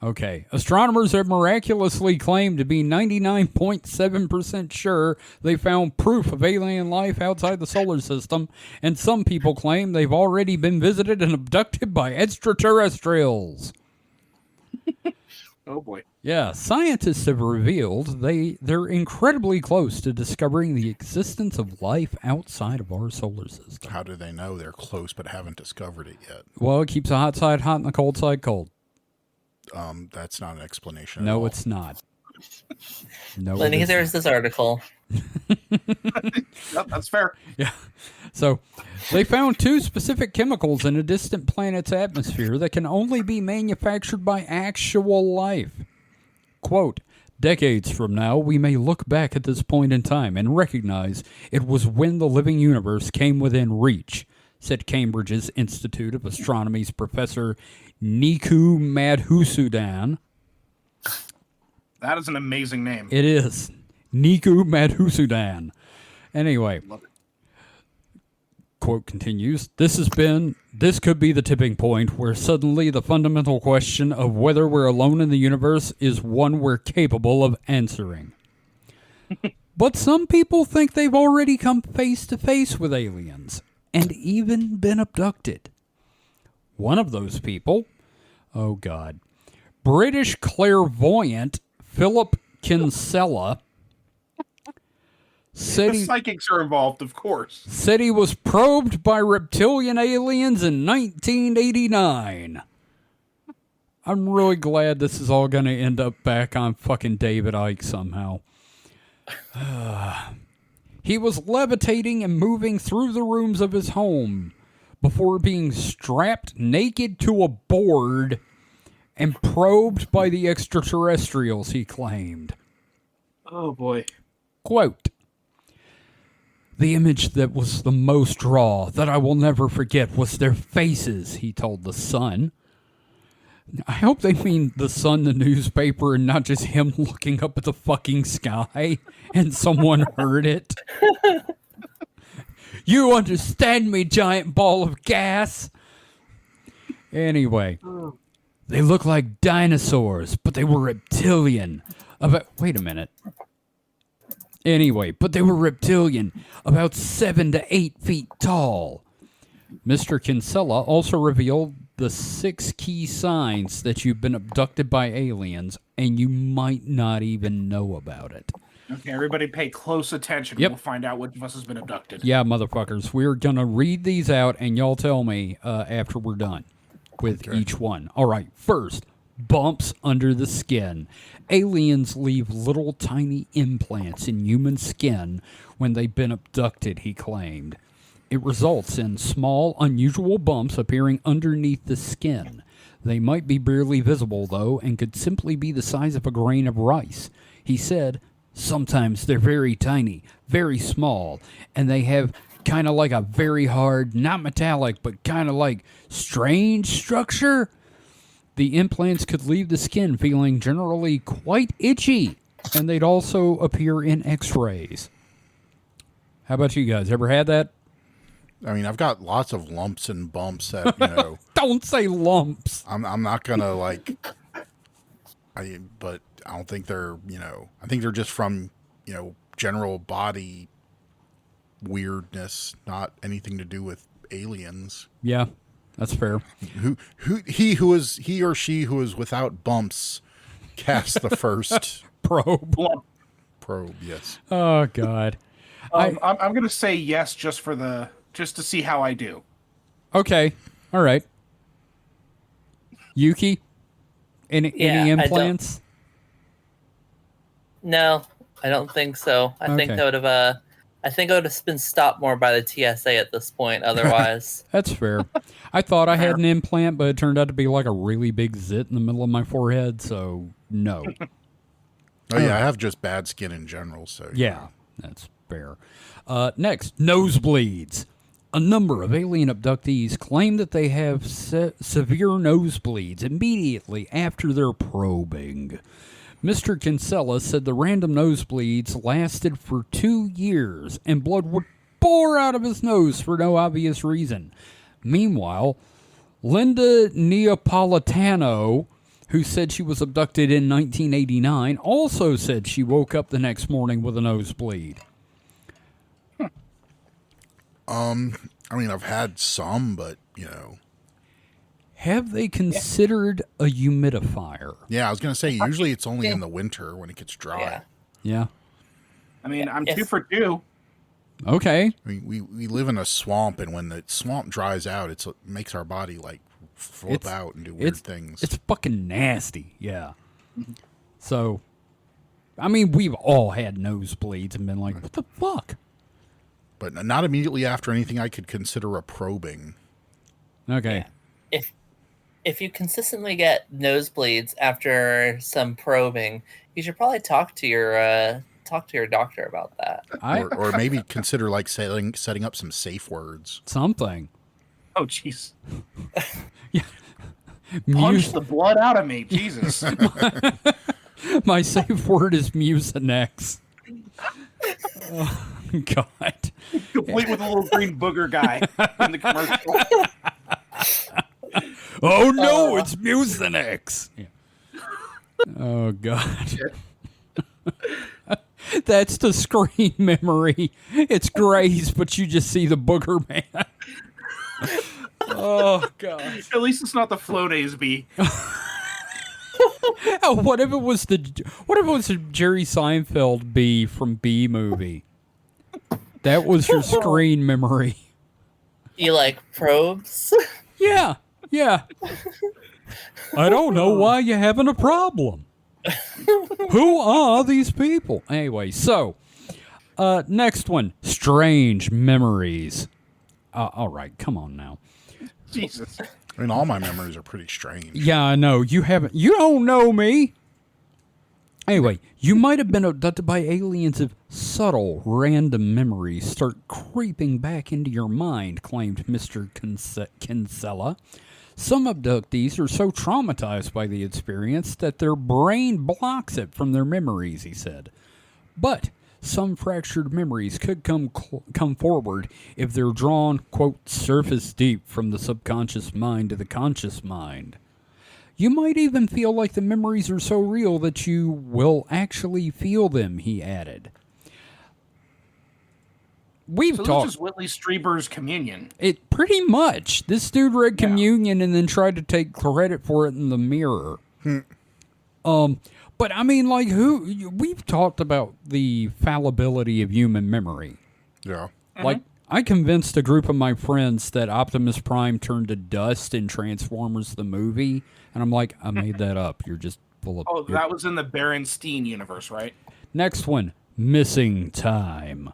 Okay. Astronomers have miraculously claimed to be 99.7% sure they found proof of alien life outside the solar system, and some people claim they've already been visited and abducted by extraterrestrials. Oh, boy. Yeah, scientists have revealed they're incredibly close to discovering the existence of life outside of our solar system. How do they know they're close but haven't discovered it yet? Well, it keeps the hot side hot and the cold side cold. That's not an explanation. No, at all. it's not. No, Lenny, there's this article. Yep, that's fair. Yeah. So they found 2 specific chemicals in a distant planet's atmosphere that can only be manufactured by actual life. Quote, decades from now, we may look back at this point in time and recognize it was when the living universe came within reach, said Cambridge's Institute of Astronomy's Professor Niku Madhusudan. That is an amazing name. It is. Niku Madhusudan. Anyway, quote continues, this could be the tipping point where suddenly the fundamental question of whether we're alone in the universe is one we're capable of answering. But some people think they've already come face to face with aliens and even been abducted. One of those people, oh God, British clairvoyant Philip Kinsella, The psychics are involved, of course. said he was probed by reptilian aliens in 1989. I'm really glad this is all going to end up back on fucking David Icke somehow. He was levitating and moving through the rooms of his home before being strapped naked to a board and probed by the extraterrestrials, he claimed. Oh, boy. Quote, the image that was the most raw, that I will never forget, was their faces, he told The Sun. I hope they mean The Sun, the newspaper, and not just him looking up at the fucking sky and someone heard it. You understand me, giant ball of gas? Anyway, they look like dinosaurs, but they were reptilian. Wait a minute. Anyway, but they were reptilian, about 7 to 8 feet tall. Mr. Kinsella also revealed the 6 key signs that you've been abducted by aliens, and you might not even know about it. Okay, everybody pay close attention. Yep. We'll find out which of us has been abducted. Yeah, motherfuckers. We're going to read these out, and y'all tell me after we're done with each one. All right, first, bumps under the skin. Aliens leave little tiny implants in human skin when they've been abducted, he claimed. It results in small, unusual bumps appearing underneath the skin. They might be barely visible, though, and could simply be the size of a grain of rice. He said, sometimes they're very tiny, very small, and they have kind of like a very hard, not metallic, but kind of like strange structure. The implants could leave the skin feeling generally quite itchy, and they'd also appear in x-rays. How about you guys? Ever had that? I mean, I've got lots of lumps and bumps that, you know. Don't say lumps. I'm not gonna but I don't think they're, I think they're just from, general body weirdness, not anything to do with aliens. Yeah, that's fair. He or she who is without bumps cast the first Probe. yes. Oh God. I'm going to say yes just to see how I do. Okay. All right. Yuki? Any implants? No, I don't think so. I think that would have. I think I would have been stopped more by the TSA at this point. Otherwise, That's fair. I thought I had an implant, but it turned out to be like a really big zit in the middle of my forehead. So no. Oh yeah, I have just bad skin in general. So Yeah, that's fair. Next, nosebleeds. A number of alien abductees claim that they have severe nosebleeds immediately after their probing. Mr. Kinsella said the random nosebleeds lasted for 2 years and blood would pour out of his nose for no obvious reason. Meanwhile, Linda Neapolitano, who said she was abducted in 1989, also said she woke up the next morning with a nosebleed. I mean, I've had some, but Have they considered a humidifier? Yeah, I was gonna say usually it's only in the winter when it gets dry. yeah. Yeah. I mean, I'm 2 for 2. Okay. I mean, we live in a swamp, and when the swamp dries out, it makes our body like flip out and do weird things. It's fucking nasty. Yeah. So, I mean, we've all had nosebleeds and been like, what the fuck? But not immediately after anything I could consider a probing. Okay. Yeah. If you consistently get nosebleeds after some probing, you should probably talk to your doctor about that. Or maybe consider like setting up some safe words. Something. Oh, jeez. Yeah. Punch the blood out of me. Jesus. My safe word is Mucinex. God. Complete with a little green booger guy in the commercial. Oh no, it's Mucinex. Yeah. Oh God. That's the screen memory. It's Grays, but you just see the booger man. Oh God. At least it's not the Flodays bee. Oh, what if it was the Jerry Seinfeld bee from Bee Movie? That was your screen memory. You like probes? Yeah. I don't know why you're having a problem. Who are these people? Anyway, so next one, strange memories. All right, come on now. Jesus. I mean, all my memories are pretty strange. Yeah, I know. You don't know me. Anyway, you might have been abducted by aliens if subtle, random memories start creeping back into your mind, claimed Mr. Kinsella. Some abductees are so traumatized by the experience that their brain blocks it from their memories, he said. But some fractured memories could come forward if they're drawn, quote, surface deep from the subconscious mind to the conscious mind. You might even feel like the memories are so real that you will actually feel them, he added. We've talked. This is Whitley Strieber's Communion. It pretty much. This dude read Communion and then tried to take credit for it in the Mirror. But I mean, like, we've talked about the fallibility of human memory. Yeah. Like, I convinced a group of my friends that Optimus Prime turned to dust in Transformers the movie, and I'm like, I made that up. You're just full of... Oh, that was in the Berenstein universe, right? Next one, missing time.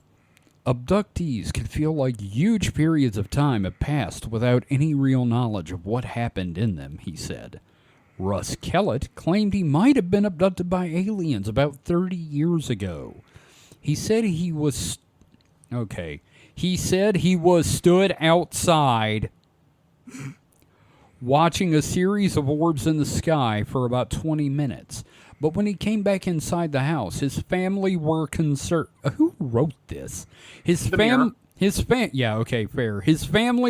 Abductees could feel like huge periods of time have passed without any real knowledge of what happened in them, he said. Russ Kellett claimed he might have been abducted by aliens about 30 years ago. He said he was... He said he was stood outside watching a series of orbs in the sky for about 20 minutes. But when he came back inside the house, his family were concerned. Who wrote this? His family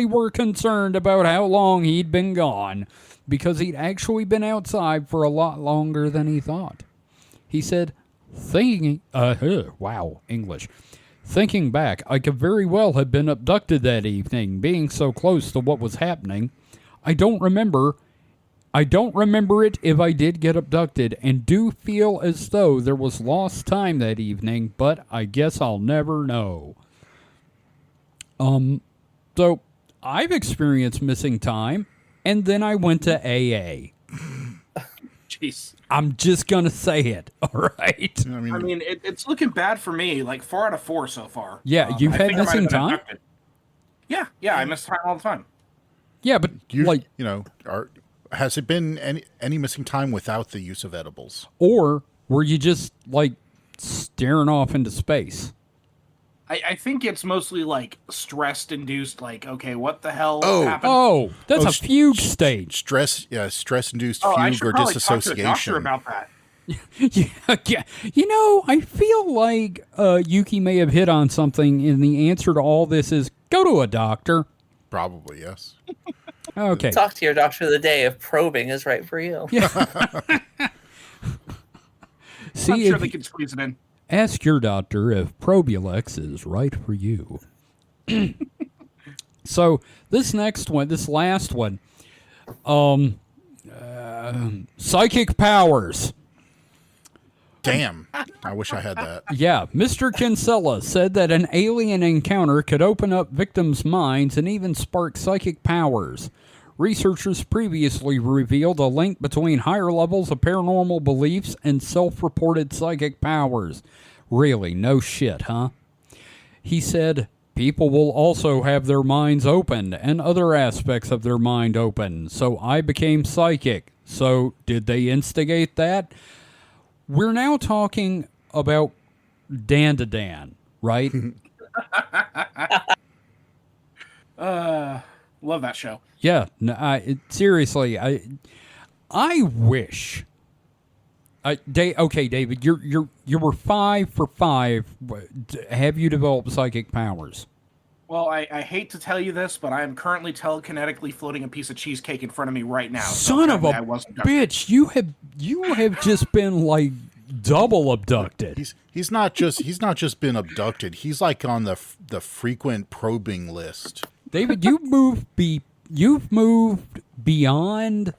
were concerned about how long he'd been gone because he'd actually been outside for a lot longer than he thought. He said, Thinking back, I could very well have been abducted that evening, being so close to what was happening. I don't remember it if I did get abducted, and do feel as though there was lost time that evening, but I guess I'll never know. So I've experienced missing time, and then I went to AA. Jeez. I'm just gonna say it, all right? I I mean, it's looking bad for me. Like 4 out of 4 so far. Yeah, you've I had think I might missing have been time? abducted. Yeah, I miss time all the time. Yeah, but has it been any missing time without the use of edibles? or were you just like staring off into space? I think it's mostly like stress-induced, like, okay, what the hell Oh. happened? Oh, that's a fugue stage. Stress-induced I fugue should or probably talk to a doctor disassociation. about that. Yeah. I feel like Yuki may have hit on something, and the answer to all this is go to a doctor. Probably, yes. Okay. Talk to your doctor of the day if probing is right for you. See I'm sure if they can squeeze it in. ask your doctor if Probulex is right for you. So this last one, psychic powers. Damn. I wish I had that. Yeah, Mr. Kinsella said that an alien encounter could open up victims' minds and even spark psychic powers. Researchers previously revealed a link between higher levels of paranormal beliefs and self-reported psychic powers. Really, no shit, huh? He said, people will also have their minds opened and other aspects of their mind open. So I became psychic. So did they instigate that? We're now talking about Dan to Dan, right? Love that show. Yeah. No, seriously, I wish Okay, David, you were 5 for 5. Have you developed psychic powers? Well, I hate to tell you this, but I am currently telekinetically floating a piece of cheesecake in front of me right now. Son of a bitch! You have just been like double abducted. He's not just been abducted. He's like on the frequent probing list. David, you've moved beyond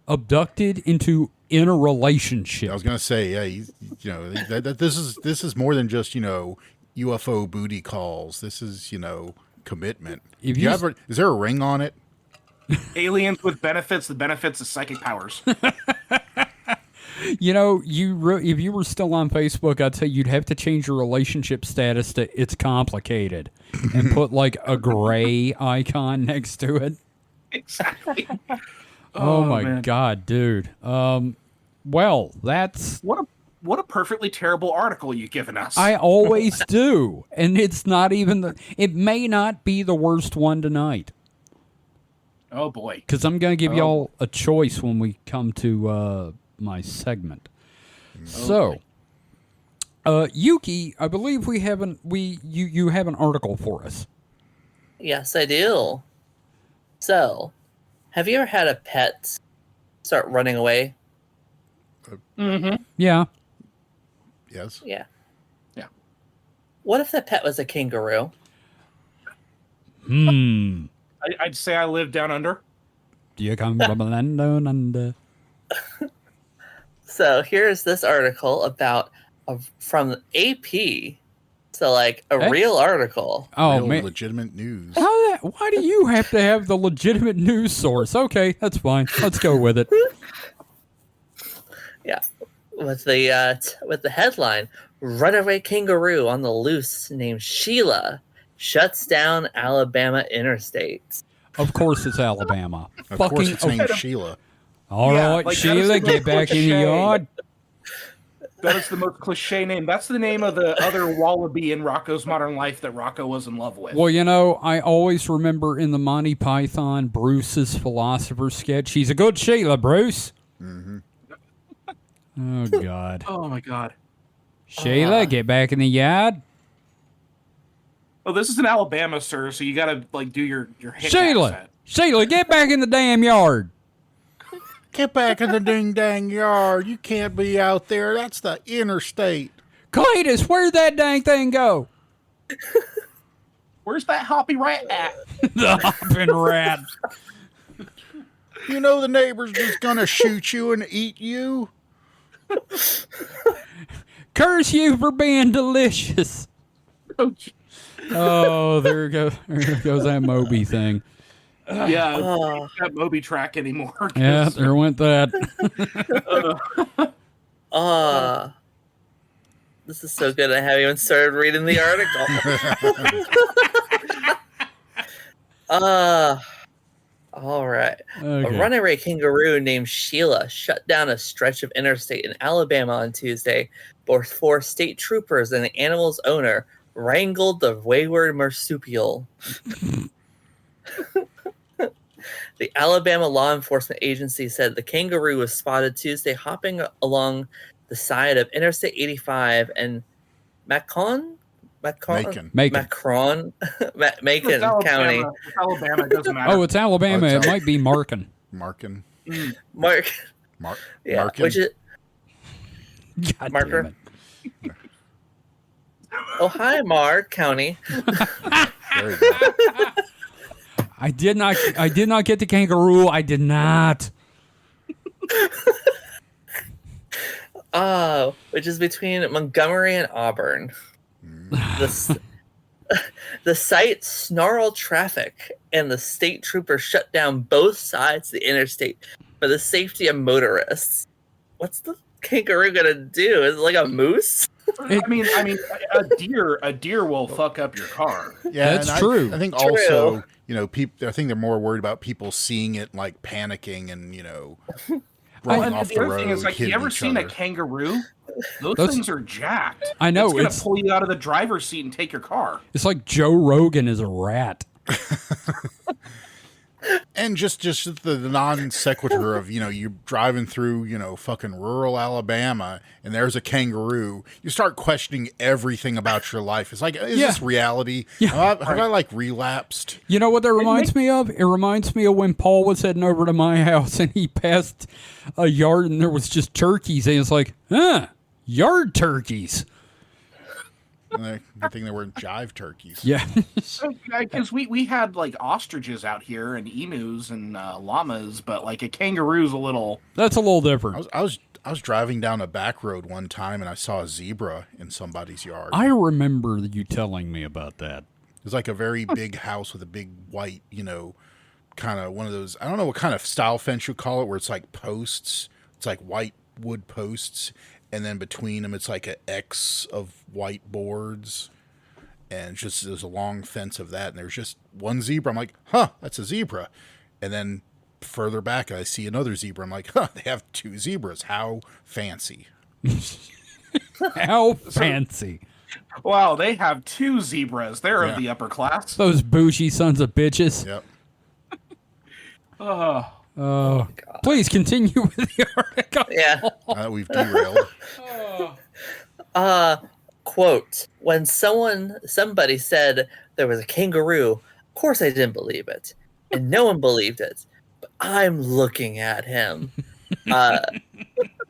abducted into in a relationship. I was gonna say, yeah, this is more than just UFO booty calls. This is commitment. If Is there a ring on it? Aliens with benefits. The benefits of psychic powers. if you were still on Facebook, I'd say you'd have to change your relationship status to "it's complicated" and put like a gray icon next to it. Exactly. Oh my man. God, dude. Well, that's What a perfectly terrible article you've given us. I always do, and it's not even it may not be the worst one tonight. Oh boy. Because I'm going to give y'all a choice when we come to my segment. So, Yuki, I believe you have an article for us. Yes, I do. So, have you ever had a pet start running away? Mm-hmm. Yeah. Yes. Yeah. Yeah. What if the pet was a kangaroo? I'd say I live down under. Do you come from a land down under? So here's this article about from AP. So like a real article. Oh Real man, legitimate news. why do you have to have the legitimate news source? Okay, that's fine. Let's go with it. Yeah. With the headline, runaway kangaroo on the loose named Sheila shuts down Alabama interstate. Of course, it's Alabama. Of course, it's named Sheila. All Yeah, right, like, that Sheila, is the get back in the cliche. yard. That is the most cliche name. That's the name of the other wallaby in Rocco's Modern Life that Rocco was in love with. Well, I always remember in the Monty Python, Bruce's philosopher sketch, he's a good Sheila, Bruce. Mm-hmm. Oh, God. Oh my God. Sheila, get back in the yard. Oh, this is in Alabama, sir. So you gotta do your hick accent. Sheila, get back in the damn yard. Get back in the ding dang yard. You can't be out there. That's the interstate. Cletus, where'd that dang thing go? Where's that hoppy rat at? The hopping rat. You know the neighbor's just gonna shoot you and eat you. Curse you for being delicious. Oh, there goes that Moby thing. Yeah, that Moby track anymore. 'Cause, Yeah, there went that. This is so good. I haven't even started reading the article. All right. Okay. A runaway kangaroo named Sheila shut down a stretch of interstate in Alabama on Tuesday before state troopers and the animal's owner wrangled the wayward marsupial. The Alabama law enforcement agency said the kangaroo was spotted Tuesday hopping along the side of Interstate 85 and Macon Macon. County. It's Alabama, it doesn't matter. Oh, it's Alabama. It might be Markin. Markin. Yeah, Markin. which is God Marker. damn it. Ohio County. There you go. I did not get the kangaroo. I did not. Which is between Montgomery and Auburn. The site snarled traffic, and the state troopers shut down both sides of the interstate for the safety of motorists. What's the kangaroo gonna do? Is it like a moose? I mean, a deer will fuck up your car. Yeah, That's and true. I think True. also, people. I think they're more worried about people seeing it, like panicking and running And off the the other road. thing is, you hitting ever each seen a other. kangaroo? Those things are jacked. I know, It's gonna pull you out of the driver's seat and take your car. It's like Joe Rogan is a rat. And just the non sequitur of, you're driving through, fucking rural Alabama and there's a kangaroo. You start questioning everything about your life. It's like, is this reality? Yeah. Have I like relapsed? You know what that reminds me of? It reminds me of when Paul was heading over to my house and he passed a yard and there was just turkeys. And it's like, yard turkeys. Good thing they weren't jive turkeys. Yeah. Because we had like ostriches out here and emus and llamas, but like a kangaroo's a little. That's a little different. I was driving down a back road one time and I saw a zebra in somebody's yard. I remember you telling me about that. It was like a very big house with a big white, kind of one of those, I don't know what kind of style fence you call it, where it's like posts. It's like white wood posts. And then between them, it's like an X of white boards. And just there's a long fence of that. And there's just one zebra. I'm like, that's a zebra. And then further back, I see another zebra. I'm like, they have two zebras. How fancy. How fancy. Wow, they have two zebras. They're of the upper class. Those bougie sons of bitches. Yep. Oh, please continue with the article. Yeah. We've derailed. Quote, when somebody said there was a kangaroo, of course I didn't believe it. And no one believed it. But I'm looking at him.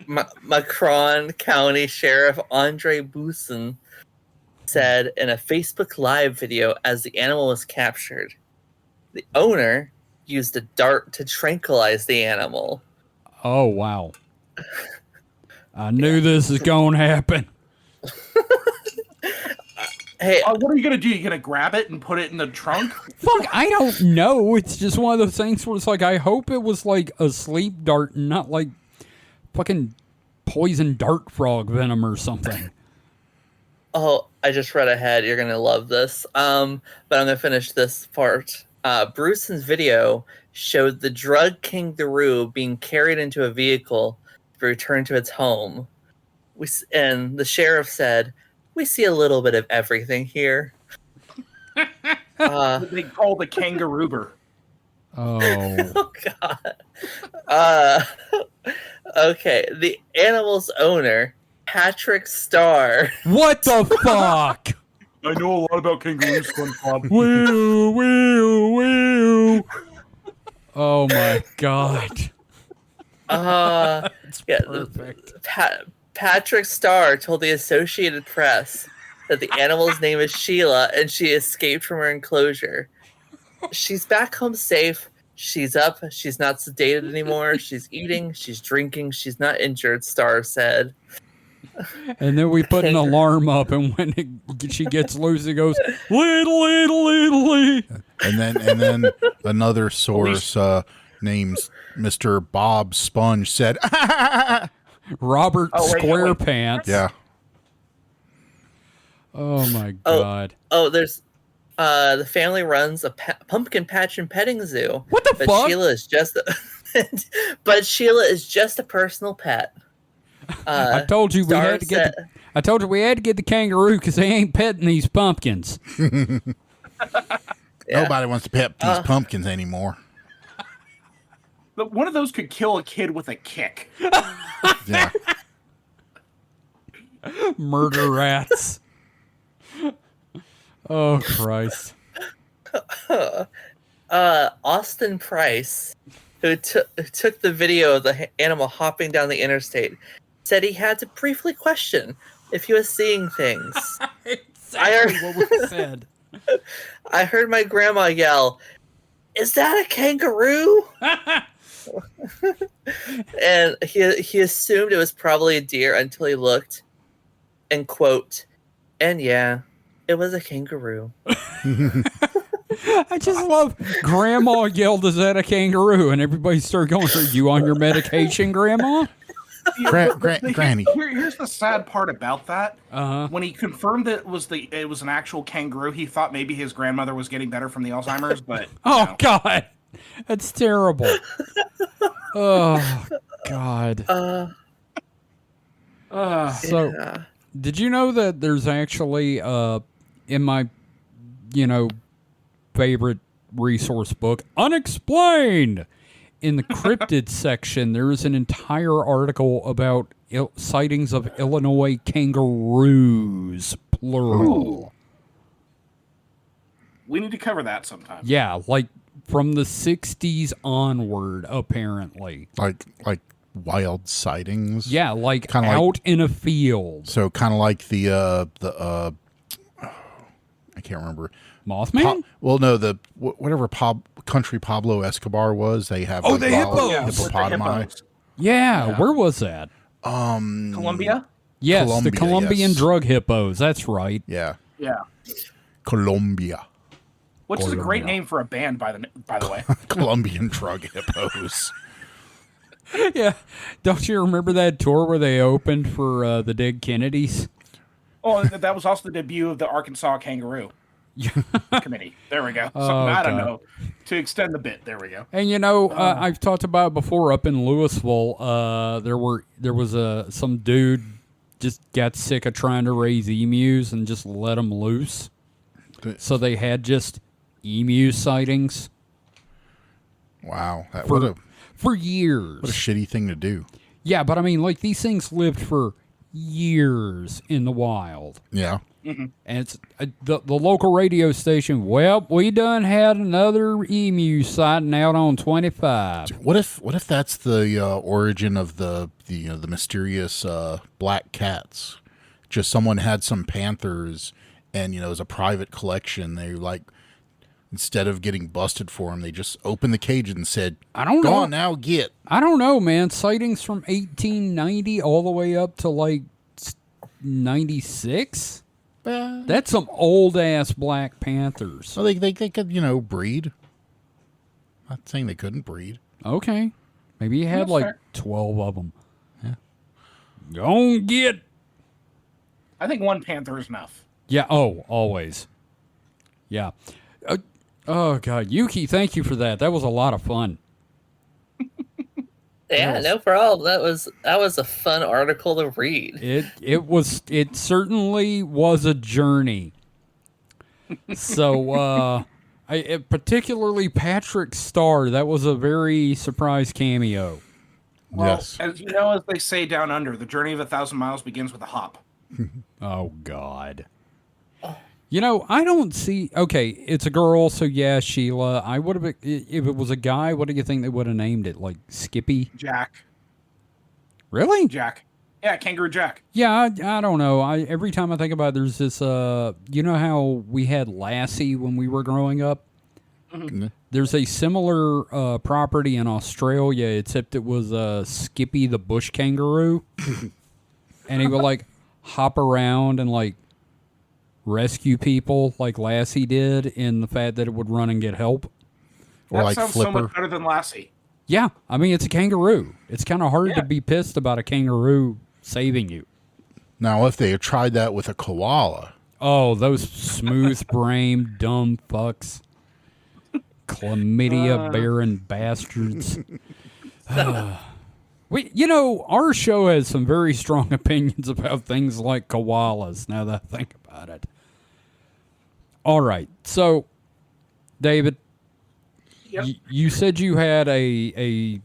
Macron County Sheriff Andre Boussin said in a Facebook Live video as the animal was captured, the owner used a dart to tranquilize the animal. Oh, wow. I knew this was going to happen. Hey, what are you going to do? You going to grab it and put it in the trunk? Fuck, I don't know. It's just one of those things where it's like, I hope it was like a sleep dart and not like fucking poison dart frog venom or something. Oh, I just read ahead. You're going to love this. But I'm going to finish this part. Bruce's video showed the drug kangaroo being carried into a vehicle to return to its home. And the sheriff said, "We see a little bit of everything here." They call the kangaroober. Oh. Oh, God. Okay, the animal's owner, Patrick Starr. What the fuck? I know a lot about kangaroos, SpongeBob. Woo, woo, woo. Oh my God. Yeah, Perfect. Patrick Starr told the Associated Press that the animal's name is Sheila and she escaped from her enclosure. She's back home safe. She's up. She's not sedated anymore. She's eating. She's drinking. She's not injured, Starr said. And then we put an alarm up, and when she gets loose, it goes, lee. And then another source names Mr. Bob Sponge said, Robert Squarepants. Yeah. Oh my God. Oh, there's the family runs a pumpkin patch and petting zoo. What the fuck? But Sheila is just a personal pet. I told you we had to get. I told you we had to get the kangaroo because they ain't petting these pumpkins. Nobody wants to pet these pumpkins anymore. But one of those could kill a kid with a kick. Yeah. Murder rats. Oh Christ. Austin Price, who took the video of the animal hopping down the interstate, said he had to briefly question if he was seeing things. Exactly what we said. I heard my grandma yell, "Is that a kangaroo?" And he assumed it was probably a deer until he looked, and quote, "And yeah, it was a kangaroo." I just love Grandma yelled, "Is that a kangaroo?" And everybody started going, "Are you on your medication, Grandma?" Granny. Here's the sad part about that. Uh-huh. When he confirmed that it was an actual kangaroo, he thought maybe his grandmother was getting better from the Alzheimer's, but Oh no. God, that's terrible. Oh God. So, Yeah. did you know that there's actually in my, favorite resource book, Unexplained. In the cryptid section, there is an entire article about sightings of Illinois kangaroos, plural. We need to cover that sometime. Yeah, like from the 60s onward, apparently. Like wild sightings. Yeah, like Kinda out in a field. So kind of like the I can't remember. Mothman? Whatever country Pablo Escobar was, they have Oh, the hippos! Yeah, with the hippopotami. hippos. Yeah, where was that? Colombia? Yes, the Colombia, Colombian yes. drug hippos. That's right. Yeah, Yeah. Colombia. Which is a great Colombia. name for a band, by the way. Colombian drug hippos. Yeah. Don't you remember that tour where they opened for the Dead Kennedys? Oh, that was also the debut of the Arkansas Kangaroo Committee. There we go. I don't God. know. To extend the bit, there we go. And you know, I've talked about it before up in Louisville. There was some dude just got sick of trying to raise emus and just let them loose. So they had just emu sightings Wow, for years. what a shitty thing to do. Yeah, but I mean, like these things lived for years in the wild. Yeah, And it's the local radio station. Well, we done had another emu sighting out on 25. what if that's the origin of the mysterious black cats? Just someone had some panthers, and it was a private collection. They instead of getting busted for them, they just opened the cage and said, I don't "Go know. on now, get." I don't know, man. Sightings from 1890 all the way up to like 96. That's some old ass Black Panthers. So they could breed. Not saying they couldn't breed. Okay, maybe you had That's like fair. 12 of them. Yeah, go on, get. I think one panther is enough. Yeah. Oh, always. Yeah. Oh God, Yuki, thank you for that. That was a lot of fun. Yeah, no problem. That was a fun article to read. It certainly was a journey. So particularly Patrick Starr, that was a very surprise cameo. Well, Yes. as you know, as they say down under, the journey of 1,000 miles begins with a hop. Oh God. You know, I don't see. Okay, it's a girl, so yeah, Sheila. I would have if it was a guy. What do you think they would have named it? Like Skippy? Jack. Really? Jack. Yeah, Kangaroo Jack. Yeah, I don't know. Every time I think about it, there's this. You know how we had Lassie when we were growing up. Mm-hmm. There's a similar property in Australia, except it was Skippy the bush kangaroo, and he would like hop around and like rescue people like Lassie did, in the fact that it would run and get help. Or That like sounds Flipper. so much better than Lassie. Yeah, I mean it's a kangaroo. It's kind of hard Yeah. to be pissed about a kangaroo saving you. Now, if they had tried that with a koala, Oh, those smooth-brained dumb fucks. Chlamydia bearing bastards. Our show has some very strong opinions about things like koalas, now that I think about it. All right, so, David, Yep. you said you had a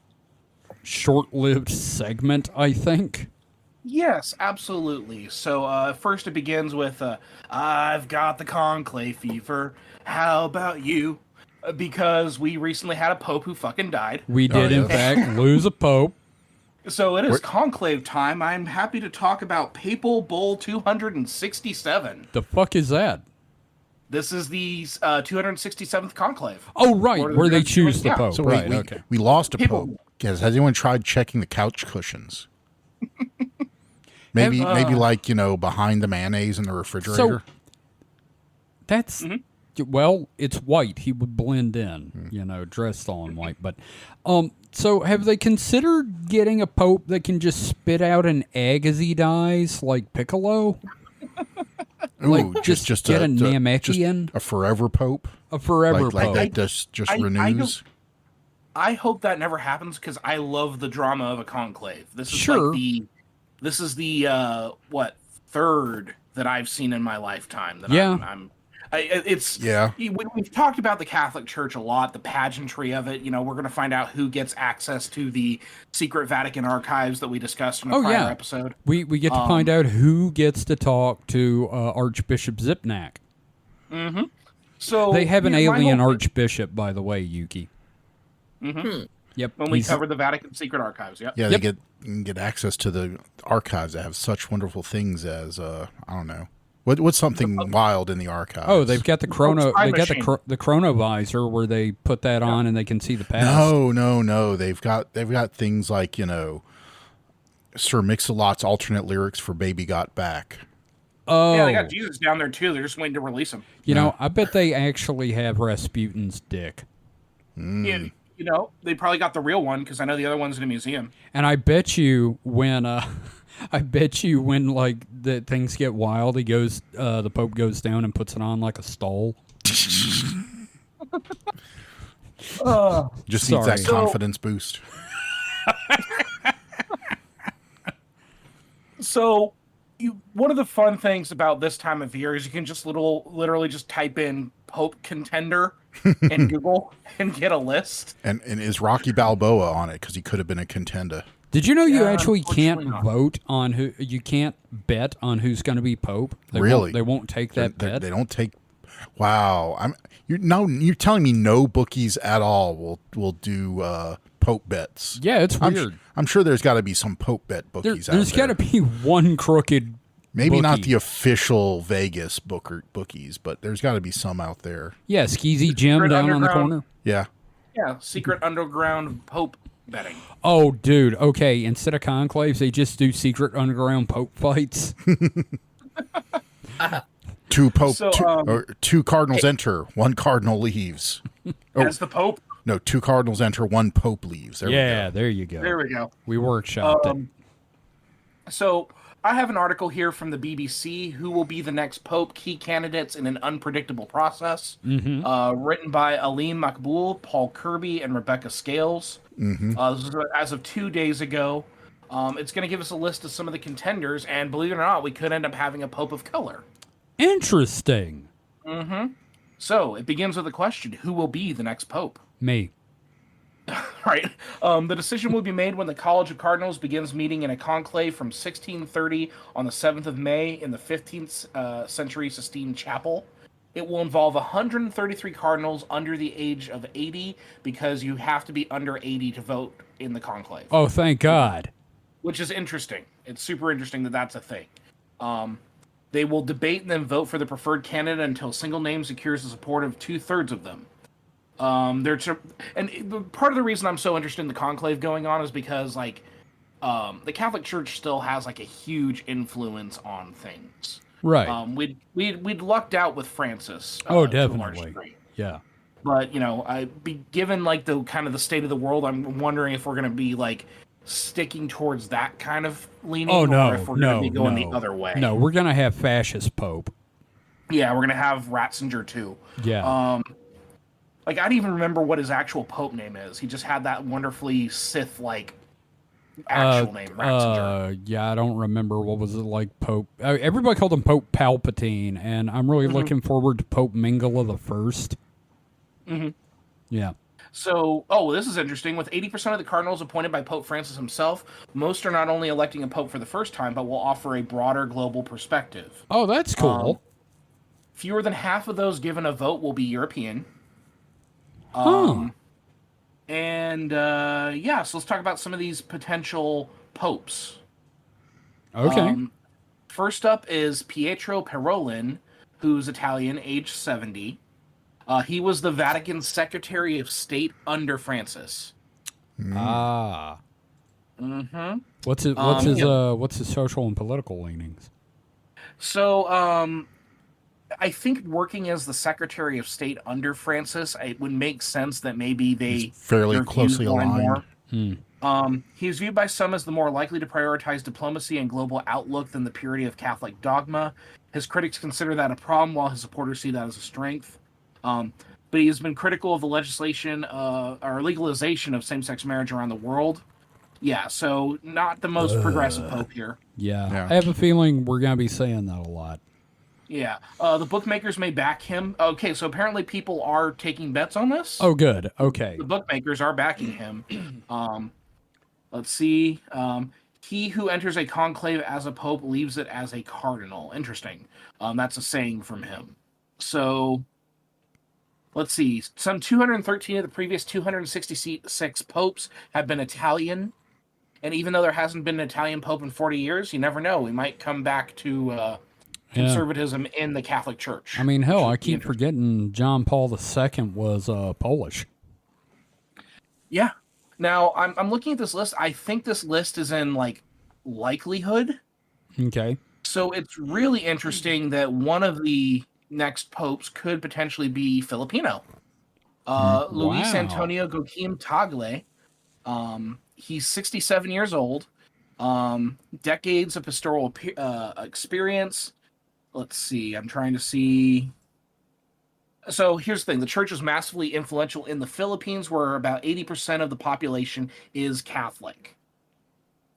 short-lived segment, I think. Yes, absolutely. So first it begins with, I've got the conclave fever. How about you? Because we recently had a pope who fucking died. We did, in fact, lose a pope. So it is conclave time. I'm happy to talk about Papal Bull 267. The fuck is that? This is the 267th conclave. Oh, right, Or the where they next choose one, the yeah. pope. so Right, we, okay. we lost a People- pope. Has anyone tried checking the couch cushions? Maybe like behind the mayonnaise in the refrigerator. That's well, it's white. He would blend in, dressed all in white. But so have they considered getting a pope that can just spit out an egg as he dies, like Piccolo? Ooh, just get a Namekian? a forever pope, A forever like pope. that just I renews. I hope that never happens because I love the drama of a conclave. This is Sure. this is the third that I've seen in my lifetime. That Yeah. It's Yeah. we've talked about the Catholic Church a lot, the pageantry of it. We're going to find out who gets access to the secret Vatican archives that we discussed in a prior episode. We get to find out who gets to talk to Archbishop Zipnak. Mm-hmm. So they have an alien archbishop, by the way, Yuki. Mm-hmm. Yep. When we covered the Vatican secret archives, yep. Yeah, they get access to the archives that have such wonderful things as I don't know. What's something wild in the archives? Oh, they've got the chrono. They got the chronovisor where they put that on and they can see the past. No. They've got things like Sir Mix-a-Lot's alternate lyrics for "Baby Got Back." Oh, yeah, they got Jesus down there too. They're just waiting to release him. I bet they actually have Rasputin's dick. Yeah, they probably got the real one because I know the other one's in a museum. And I bet you when like the things get wild, he goes, the Pope goes down and puts it on like a stole. Just needs that confidence boost. So, one of the fun things about this time of year is you can just literally just type in Pope contender in Google and get a list. And is Rocky Balboa on it because he could have been a contender? Did you know you actually can't vote on who? You can't bet on who's going to be Pope. They won't take that bet. They don't take. Wow, you're telling me no bookies at all will do Pope bets? Yeah, it's weird. I'm sure there's got to be some Pope bet bookies. There's got to be one crooked. Maybe bookie. Not the official Vegas bookies, but there's got to be some out there. Yeah, Skeezy Jim down on the corner. Yeah. Yeah, secret underground Pope betting. Oh, dude. Okay, instead of conclaves, they just do secret underground Pope fights. Two cardinals enter, one cardinal leaves. As the Pope? No, two cardinals enter, one Pope leaves. There we go. There you go. There we go. We workshopped it. So I have an article here from the BBC, Who Will Be the Next Pope? Key Candidates in an Unpredictable Process, written by Aleem Makboul, Paul Kirby, and Rebecca Scales. This is as of 2 days ago. It's going to give us a list of some of the contenders, and believe it or not, we could end up having a Pope of color. Interesting. So it begins with a question: who will be the next Pope? Me. Right. The decision will be made when the College of Cardinals begins meeting in a conclave from 1630 on the 7th of May in the 15th century Sistine Chapel. It will involve 133 cardinals under the age of 80 because you have to be under 80 to vote in the conclave. Oh, thank God. Which is interesting. It's super interesting that that's a thing. They will debate and then vote for the preferred candidate until a single name secures the support of 2/3 of them. And part of the reason I'm so interested in the conclave going on is because the Catholic Church still has like a huge influence on things. Right. We'd lucked out with Francis. Definitely. Yeah. But given like the kind of the state of the world, I'm wondering if we're going to be like sticking towards that kind of leaning. Or if we're going to be going the other way. No, we're going to have fascist Pope. Yeah, we're going to have Ratzinger too. Yeah. I don't even remember what his actual Pope name is. He just had that wonderfully Sith-like actual name, Ratzinger. Yeah, I don't remember. What was it like, Pope? Everybody called him Pope Palpatine, and I'm really looking forward to Pope Mingala the First. Yeah. So, this is interesting. With 80% of the cardinals appointed by Pope Francis himself, most are not only electing a pope for the first time, but will offer a broader global perspective. Oh, that's cool. Fewer than half of those given a vote will be European. So let's talk about some of these potential popes. Okay. First up is Pietro Parolin, who's Italian, age 70. He was the Vatican's Secretary of State under Francis. What's his social and political leanings? So, I think working as the Secretary of State under Francis, it would make sense that maybe He's fairly closely aligned. He is viewed by some as the more likely to prioritize diplomacy and global outlook than the purity of Catholic dogma. His critics consider that a problem, while his supporters see that as a strength. But he has been critical of the legislation or legalization of same-sex marriage around the world. Yeah, so not the most progressive pope here. Yeah, I have a feeling we're going to be saying that a lot. Yeah. The bookmakers may back him. Okay, so apparently people are taking bets on this. Oh, good. Okay. The bookmakers are backing him. Let's see. He who enters a conclave as a pope leaves it as a cardinal. Interesting. That's a saying from him. So let's see. Some 213 of the previous 266 popes have been Italian. And even though there hasn't been an Italian pope in 40 years, you never know. We might come back to conservatism in the Catholic Church. I mean, hell, I keep forgetting John Paul II was Polish. Yeah. Now, I'm looking at this list. I think this list is in, like, likelihood. Okay. So it's really interesting that one of the next popes could potentially be Filipino. Luis Wow. Antonio Joaquim Tagle. He's 67 years old. Decades of pastoral experience. Let's see. I'm trying to see. So here's the thing. The church is massively influential in the Philippines, where about 80% of the population is Catholic.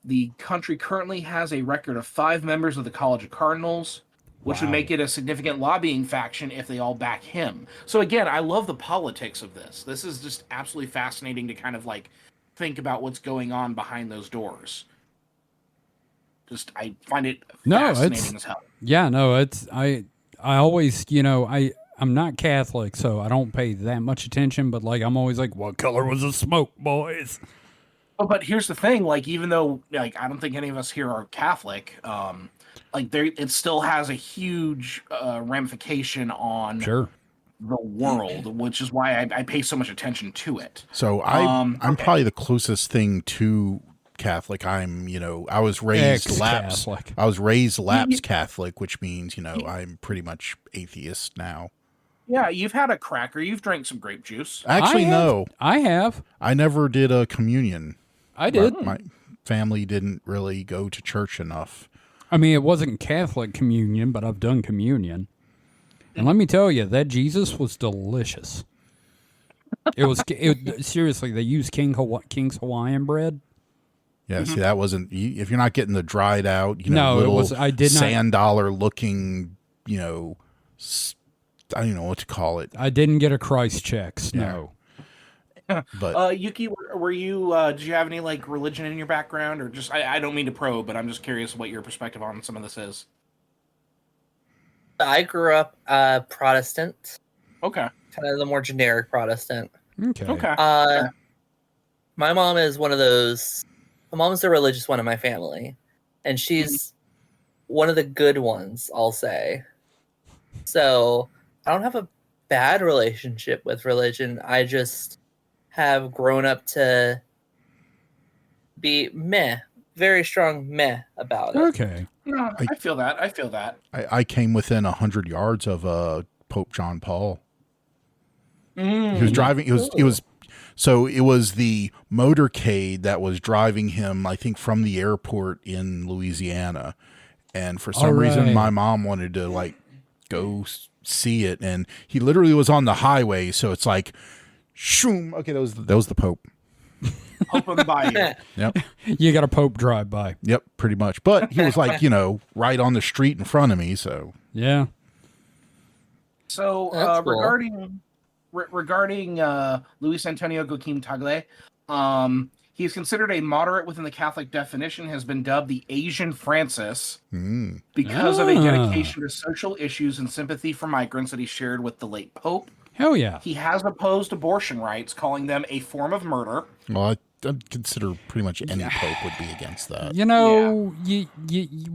The country currently has a record of 5 members of the College of Cardinals, which would make it a significant lobbying faction if they all back him. So again, I love the politics of this. This is just absolutely fascinating to kind of like think about what's going on behind those doors. Just, I find it fascinating as hell. Yeah, no, I always, I'm not Catholic, so I don't pay that much attention, but like I'm always like, what color was the smoke, boys? But here's the thing, like, even though like I don't think any of us here are Catholic, like it still has a huge ramification on the world, which is why I pay so much attention to it. So I'm probably the closest thing to Catholic. I was raised Lapse. I was raised Lapse Catholic, which means, I'm pretty much atheist now. Yeah, you've had a cracker. You've drank some grape juice. Actually, no. I have. I never did a communion. I did. My family didn't really go to church enough. I mean, it wasn't Catholic communion, but I've done communion. And let me tell you, that Jesus was delicious. Seriously, they used King's Hawaiian bread. Yeah, see, that wasn't, if you're not getting the dried out, I did not, sand dollar looking, I don't even know what to call it. I didn't get a Christ check, no. But Yuki, were you? Did you have any like religion in your background, or just? I don't mean to probe, but I'm just curious what your perspective on some of this is. I grew up Protestant. Okay. Kind of the more generic Protestant. Okay. My mom is one of those. My mom's the religious one in my family, and she's one of the good ones, I'll say. So I don't have a bad relationship with religion. I just have grown up to be very strong about it. Okay. No, I feel that. I came within 100 yards of Pope John Paul. He was driving. So it was the motorcade that was driving him, I think, from the airport in Louisiana. And for some reason, my mom wanted to like go see it, and he literally was on the highway. So it's like, shoom. Okay, that was the Pope. Pope on the bayou. Yep. You got a Pope drive by. Yep, pretty much. But he was like, right on the street in front of me. So yeah. So cool. regarding Luis Antonio Joaquim Tagle, he is considered a moderate within the Catholic definition, has been dubbed the Asian Francis because of a dedication to social issues and sympathy for migrants that he shared with the late Pope. Hell yeah. He has opposed abortion rights, calling them a form of murder. Well, I'd consider pretty much any Pope would be against that. You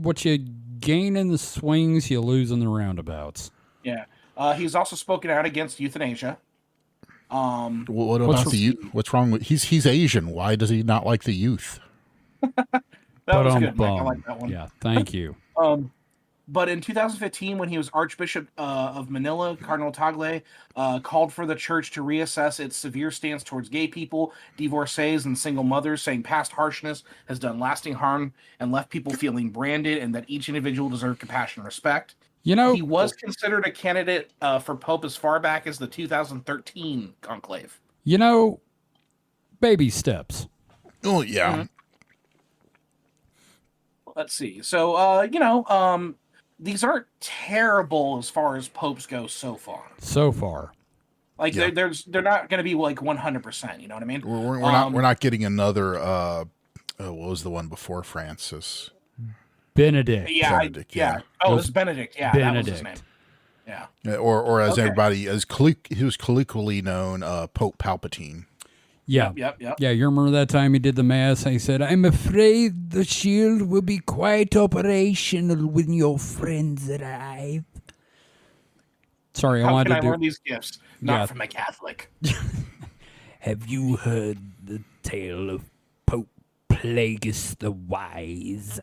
what you gain in the swings, you lose in the roundabouts. Yeah. He's also spoken out against euthanasia. What about the youth? What's wrong with he's Asian? Why does he not like the youth? That was good, Mike. I like that one. Yeah, thank you. But in 2015, when he was Archbishop of Manila, Cardinal Tagle called for the church to reassess its severe stance towards gay people, divorcees, and single mothers, saying past harshness has done lasting harm and left people feeling branded, and that each individual deserved compassion and respect. He was considered a candidate for Pope as far back as the 2013 conclave. Baby steps. Oh, yeah. Let's see. So, these aren't terrible as far as popes go so far. So far. Like Yeah. they're not going to be like 100%. You know what I mean? We're not getting another. What was the one before Francis? Benedict. Yeah, Benedict, yeah. Oh, it's Benedict. Yeah, that was his name. Benedict. Yeah. Or as Okay. everybody he was colloquially known, Pope Palpatine. Yeah. Yep. Yeah, you remember that time he did the mass? He said, "I'm afraid the shield will be quite operational when your friends arrive." Sorry, I How wanted can I to learn these gifts? Not Yeah. from a Catholic. Have you heard the tale of Pope Plagueis the Wise?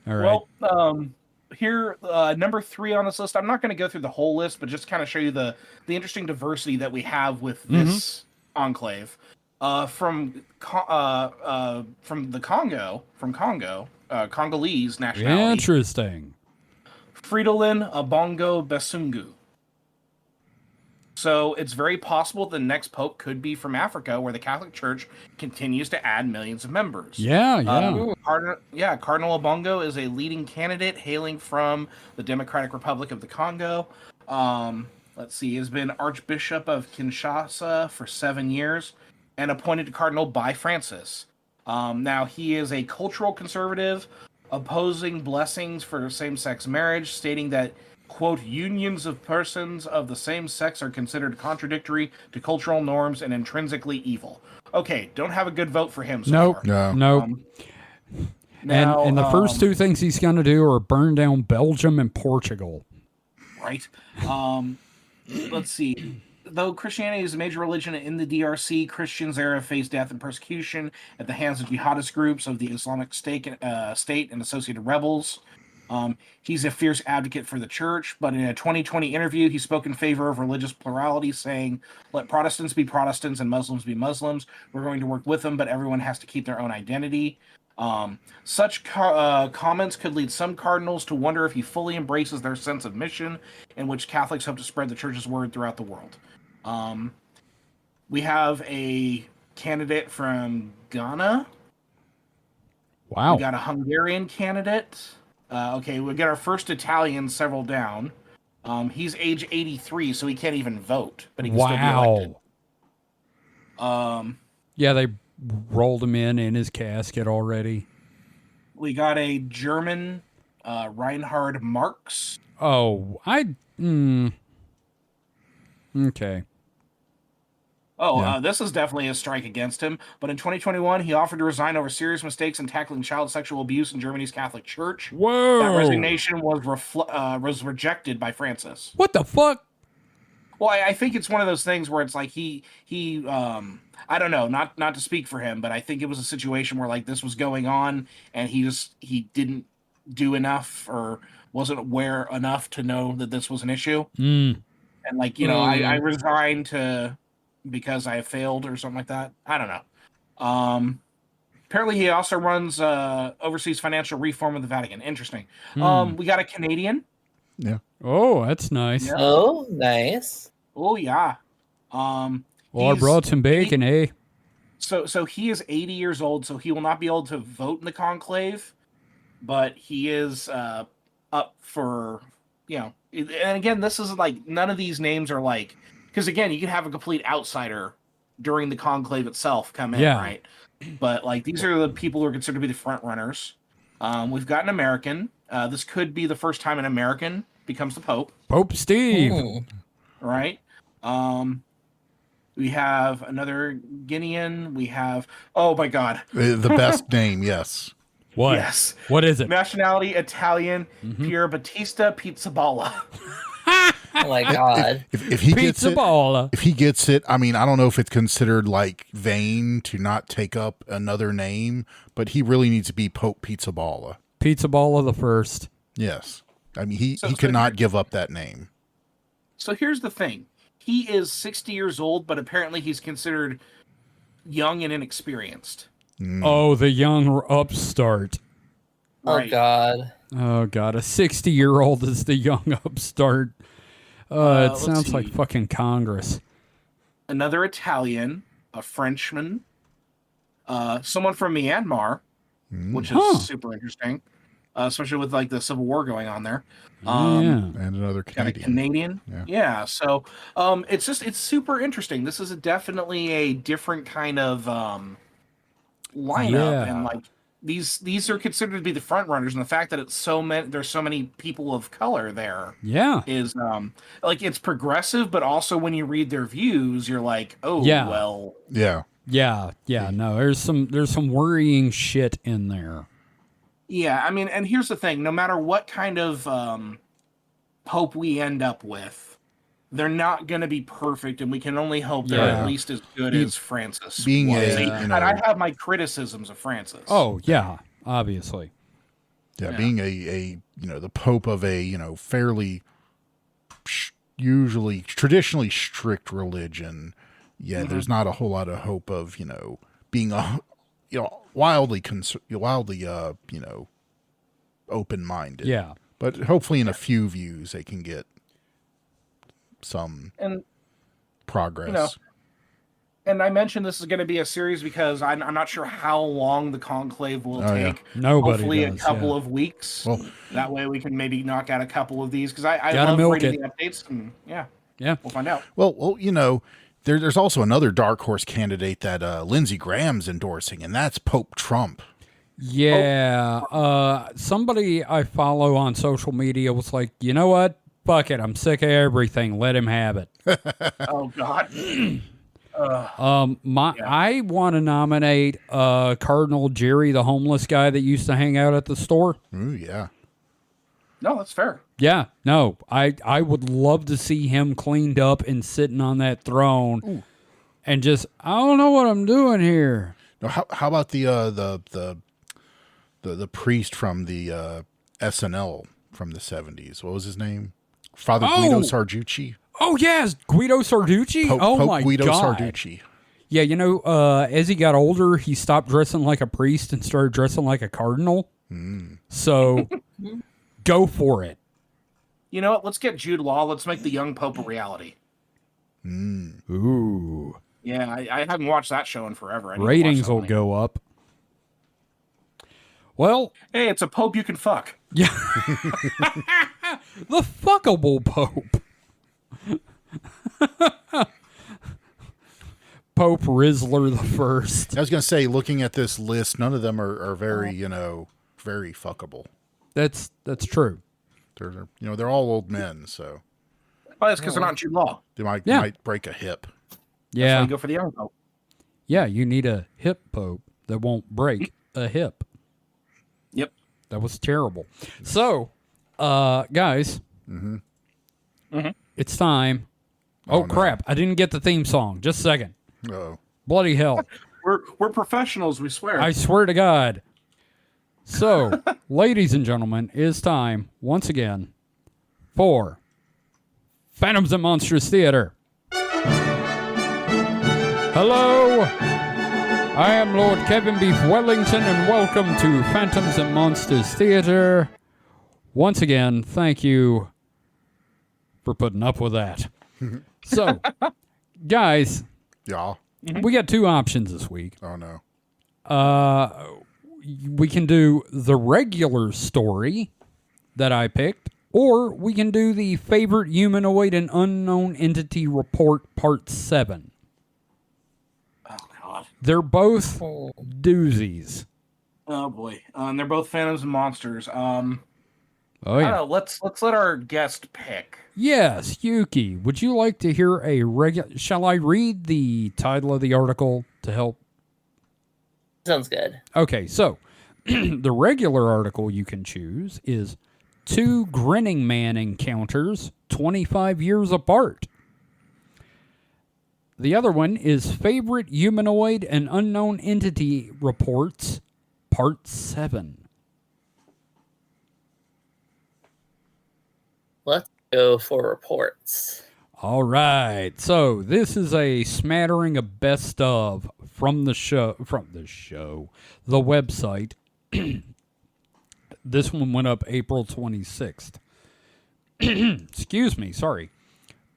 All right. Well, here, number 3 on this list. I'm not going to go through the whole list, but just kind of show you the interesting diversity that we have with this enclave. From the Congo, Congolese nationality, Interesting. Fridolin Abongo Besungu. So it's very possible the next pope could be from Africa, where the Catholic Church continues to add millions of members. Yeah. Cardinal Obongo is a leading candidate hailing from the Democratic Republic of the Congo. Let's see, he has been Archbishop of Kinshasa for 7 years and appointed to Cardinal by Francis. Now, he is a cultural conservative, opposing blessings for same-sex marriage, stating that, quote, unions of persons of the same sex are considered contradictory to cultural norms and intrinsically evil. Okay, don't have a good vote for him so far. No. Now, and the first two things he's going to do are burn down Belgium and Portugal. right? Let's see. Though Christianity is a major religion in the DRC, Christians there have faced death and persecution at the hands of jihadist groups of the Islamic State and associated rebels. He's a fierce advocate for the church, but in a 2020 interview, he spoke in favor of religious plurality, saying, "Let Protestants be Protestants and Muslims be Muslims. We're going to work with them, but everyone has to keep their own identity." Such comments could lead some cardinals to wonder if he fully embraces their sense of mission, in which Catholics hope to spread the church's word throughout the world. We have a candidate from Ghana. Wow. We got a Hungarian candidate. Okay, we got our first Italian several down. He's age 83, so he can't even vote, but he can still be elected. Yeah, they rolled him in his casket already. We got a German, Reinhard Marx. Oh, okay. This is definitely a strike against him. But in 2021, he offered to resign over serious mistakes in tackling child sexual abuse in Germany's Catholic Church. Whoa. That resignation was rejected by Francis. What the fuck? Well, I think it's one of those things where it's like he I don't know, not to speak for him, but I think it was a situation where like this was going on and he didn't do enough or wasn't aware enough to know that this was an issue. And like, I resigned because I failed or something like that. I don't know. Apparently he also runs overseas financial reform of the Vatican. Interesting. We got a Canadian. Yeah. Oh, that's nice. Yeah. Oh, nice. Oh yeah. Well, I brought some bacon, eh? So he is 80 years old, so he will not be able to vote in the conclave, but he is up for, and again, this is like, none of these names are like, because again, you can have a complete outsider during the conclave itself come in, right? But like, these are the people who are considered to be the front runners. We've got an American. This could be the first time an American becomes the Pope. Pope Steve. Right? We have another Guinean. We have, oh my God. The best name, yes. What? Yes. What is it? Nationality Italian, Pier Battista Pizzaballa. Oh my God. If he gets it, Pizzaballa. if he gets it, I mean, I don't know if it's considered like vain to not take up another name, but he really needs to be Pope Pizzaballa. Pizzaballa the first. Yes. I mean, he could not give up that name. So here's the thing. He is 60 years old, but apparently he's considered young and inexperienced. Oh, the young upstart. Right. Oh God. Oh God, a 60-year-old is the young upstart. It sounds like fucking Congress. Another Italian, a Frenchman, someone from Myanmar, which is super interesting. especially with like the Civil War going on there. Yeah. And another Got a Canadian. Canadian. Yeah. Yeah. So it's super interesting. This is definitely a different kind of lineup, Yeah. and like these are considered to be the front runners, and the fact that it's there's so many people of color there Yeah. is like it's progressive, but also when you read their views, you're like, oh Yeah. well. Yeah. Yeah. No, there's some worrying shit in there. Yeah, I mean, and here's the thing: no matter what kind of hope we end up with, they're not going to be perfect, and we can only hope they're Yeah. at least as good as Francis being was. a, you And know- I have my criticisms of Francis. Oh, yeah, obviously. Yeah, Yeah. being the Pope of a fairly usually traditionally strict religion. Yeah, there's not a whole lot of hope of being a wildly open minded. Yeah. But hopefully in a few views they can get some and progress. and I mentioned this is going to be a series because I'm not sure how long the conclave will Oh, yeah. take. Nobody Hopefully does, a couple yeah. of weeks. Well, That way we can maybe knock out a couple of these because I Gotta love milk reading it. the updates, and yeah, Yeah. we'll find out. well, there's also another dark horse candidate that Lindsey Graham's endorsing, and that's Pope Trump. Yeah. Somebody I follow on social media was like, you know what? Fuck it. I'm sick of everything. Let him have it. Oh God. I want to nominate Cardinal Jerry, the homeless guy that used to hang out at the store. Ooh, yeah. No, that's fair. Yeah, no, I would love to see him cleaned up and sitting on that throne, and just I don't know what I'm doing here. No, how about the priest from the SNL from the 70s? What was his name? Father Guido Oh! Uh, Sarducci. Oh yes, Guido Sarducci. Pope my Guido god. Sarducci. Yeah, as he got older, he stopped dressing like a priest and started dressing like a cardinal. So go for it. You know what? Let's get Jude Law. Let's make the young Pope a reality. Ooh, Yeah, I haven't watched that show in forever. I need to watch ratings that will one. go up. Well, Hey, it's a Pope you can fuck. yeah, the fuckable Pope. Pope Rizzler the First. I was going to say, looking at this list, none of them are very, very fuckable. That's true. They're all old men, so Oh, that's because they're not Jude Law. they might Yeah. break a hip. So Yeah, you go for the young Pope. yeah. You need a hip Pope that won't break a hip. Yep. That was terrible. So, guys, it's time. Oh, no. crap! I didn't get the theme song. Just a second. Oh, Bloody hell! We're professionals, we swear. I swear to God. So, ladies and gentlemen, it's time once again for Phantoms and Monsters Theater. Hello, I am Lord Kevin Beef Wellington, and welcome to Phantoms and Monsters Theater. Once again, thank you for putting up with that. So, guys, yeah. we got two options this week. Oh no. We can do the regular story that I picked, or we can do the favorite humanoid and unknown entity report part 7. Oh God. They're both doozies. Oh boy. And they're both Phantoms and Monsters. Oh I yeah. don't know. Let's let our guest pick. Yes, Yuki, would you like to hear a regular... Shall I read the title of the article to help? Sounds good. Okay, so the regular article you can choose is 2 Grinning Man encounters 25 years apart. The other one is Favorite Humanoid and Unknown Entity Reports, Part 7. Let's go for reports. All right, so this is a smattering of best of from the show, the website. This one went up April 26th. Excuse me, sorry.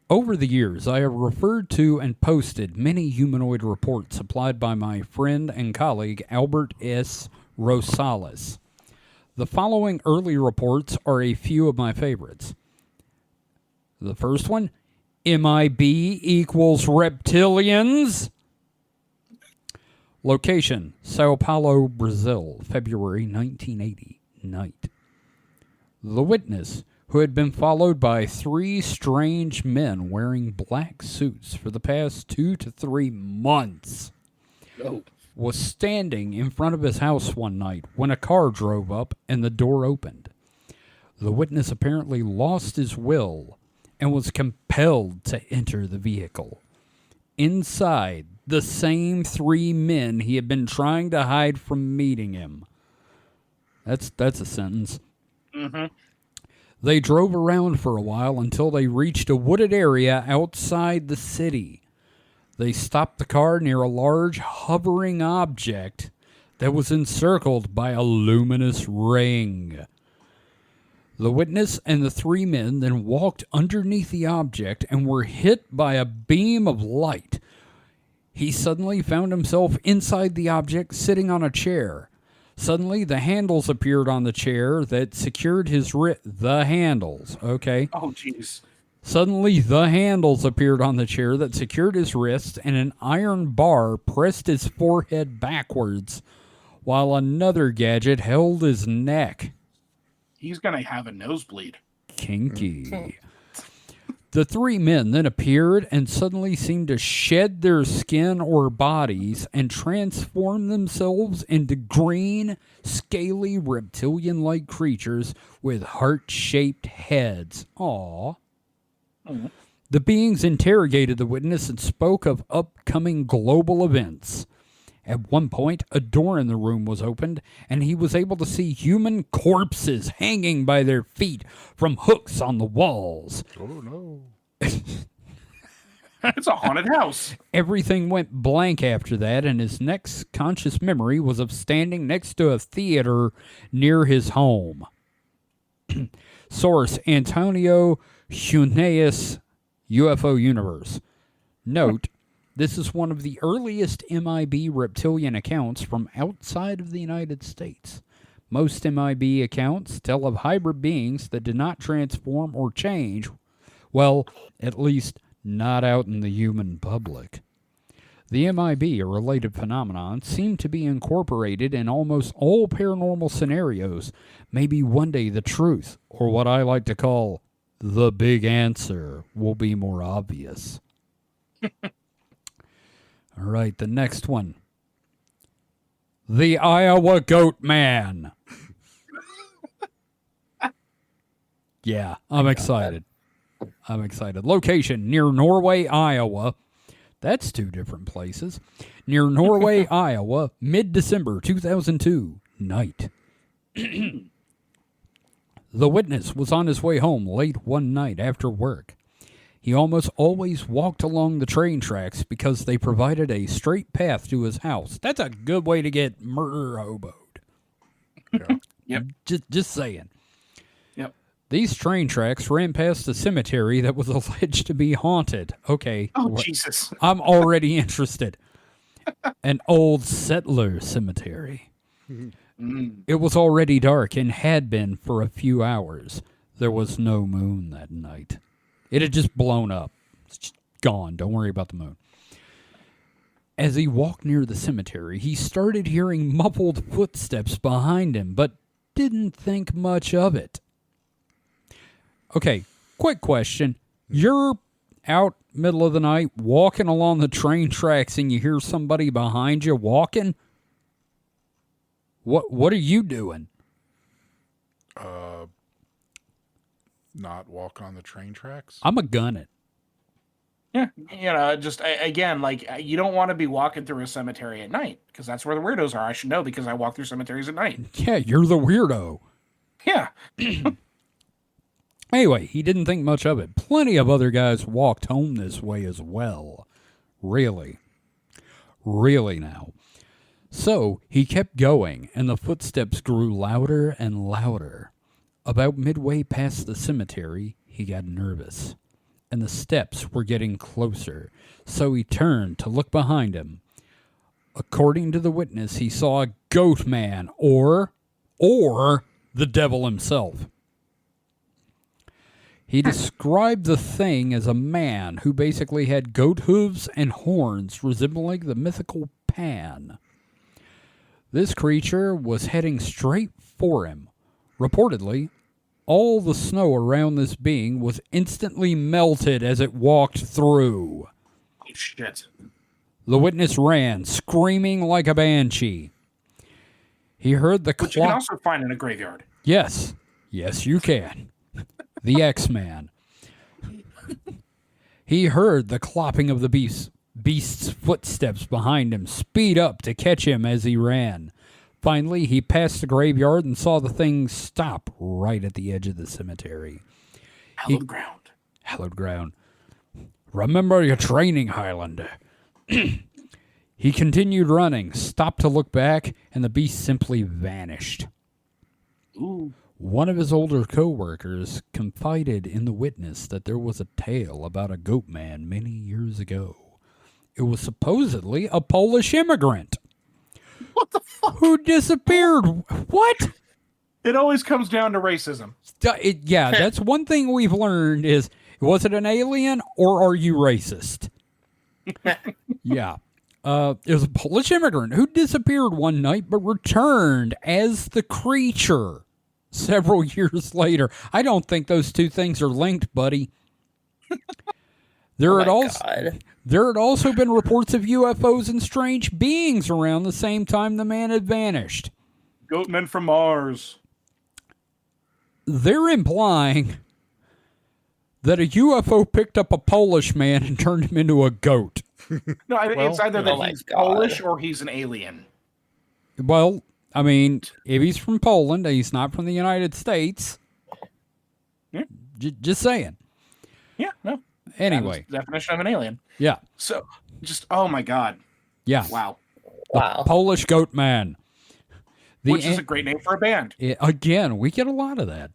Over the years, I have referred to and posted many humanoid reports supplied by my friend and colleague Albert S. Rosales. The following early reports are a few of my favorites. The first one, MIB equals reptilians. Location, Sao Paulo, Brazil, February 1980, night. The witness, who had been followed by 3 strange men wearing black suits for the past 2 to 3 months, was standing in front of his house one night when a car drove up and the door opened. The witness apparently lost his will and was compelled to enter the vehicle. Inside, the same 3 men he had been trying to hide from meeting him. That's a sentence. Mm-hmm. They drove around for a while until they reached a wooded area outside the city. They stopped the car near a large hovering object that was encircled by a luminous ring. The witness and the 3 men then walked underneath the object and were hit by a beam of light. He suddenly found himself inside the object, sitting on a chair. Suddenly, the handles appeared on the chair that secured his wrist. The handles, okay? Oh, jeez. Suddenly, the handles appeared on the chair that secured his wrist, and an iron bar pressed his forehead backwards, while another gadget held his neck. He's going to have a nosebleed. Kinky. The 3 men then appeared and suddenly seemed to shed their skin or bodies and transform themselves into green, scaly, reptilian-like creatures with heart-shaped heads. Aww. Mm. The beings interrogated the witness and spoke of upcoming global events. At one point, a door in the room was opened, and he was able to see human corpses hanging by their feet from hooks on the walls. Oh, no. It's a haunted house. Everything went blank after that, and his next conscious memory was of standing next to a theater near his home. Source, Antonio Huneeus, UFO Universe. Note, this is one of the earliest MIB reptilian accounts from outside of the United States. Most MIB accounts tell of hybrid beings that did not transform or change, well, at least not out in the human public. The MIB, or related phenomenon, seem to be incorporated in almost all paranormal scenarios. Maybe one day the truth, or what I like to call the big answer, will be more obvious. All right, the next one. The Iowa Goat Man. Yeah, I'm excited. Location, near Norway, Iowa. That's 2 different places. Near Norway, Iowa, mid-December 2002, night. The witness was on his way home late one night after work. He almost always walked along the train tracks because they provided a straight path to his house. That's a good way to get murder hoboed. Yeah. Yep. Just saying. Yep. These train tracks ran past a cemetery that was alleged to be haunted. Okay. Oh, Jesus. I'm already interested. An old settler cemetery. Mm. It was already dark and had been for a few hours. There was no moon that night. It had just blown up. It's just gone. Don't worry about the moon. As he walked near the cemetery, he started hearing muffled footsteps behind him, but didn't think much of it. Okay, quick question. You're out middle of the night walking along the train tracks and you hear somebody behind you walking? What are you doing? Not walk on the train tracks? I'm a gun it. Yeah, just again, like you don't want to be walking through a cemetery at night because that's where the weirdos are. I should know because I walk through cemeteries at night. Yeah, you're the weirdo. Yeah. Anyway, he didn't think much of it. Plenty of other guys walked home this way as well. Really. Really now. So he kept going, and the footsteps grew louder and louder. About midway past the cemetery, he got nervous, and the steps were getting closer, so he turned to look behind him. According to the witness, he saw a goat man, or the devil himself. He described the thing as a man who basically had goat hooves and horns resembling the mythical Pan. This creature was heading straight for him. Reportedly, all the snow around this being was instantly melted as it walked through. Oh, shit. The witness ran, screaming like a banshee. He heard the Which you can also find in a graveyard. Yes. Yes, you can. The X-Man. He heard the clopping of the beast's footsteps behind him speed up to catch him as he ran. Finally, he passed the graveyard and saw the thing stop right at the edge of the cemetery. Hallowed ground. Hallowed ground. Remember your training, Highlander. He continued running, stopped to look back, and the beast simply vanished. Ooh. One of his older co-workers confided in the witness that there was a tale about a goat man many years ago. It was supposedly a Polish immigrant. What the fuck? Who disappeared. What? It always comes down to racism. Yeah, that's one thing we've learned is, was it an alien or are you racist? Yeah. It was a Polish immigrant who disappeared one night but returned as the creature several years later. I don't think those two things are linked, buddy. There had also been reports of UFOs and strange beings around the same time the man had vanished. Goatmen from Mars. They're implying that a UFO picked up a Polish man and turned him into a goat. No, it's either that oh my he's God. Polish or he's an alien. Well, I mean, if he's from Poland, he's not from the United States. Yeah. Just saying. Yeah, no. Anyway. That is the definition of an alien. Yeah. So, just, oh my God. Yeah. Wow. Wow. Polish goat man. Which is a great name for a band. Again, we get a lot of that.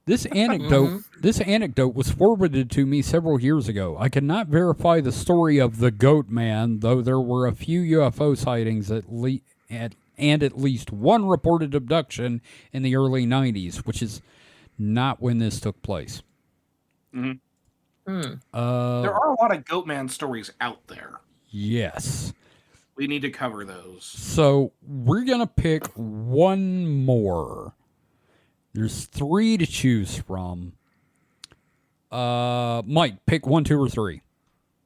This anecdote was forwarded to me several years ago. I cannot verify the story of the goat man, though there were a few UFO sightings and at least one reported abduction in the early 90s, which is not when this took place. Mm-hmm. There are a lot of Goatman stories out there. Yes. We need to cover those. So we're going to pick one more. There's 3 to choose from. Mike, pick 1, 2, or 3.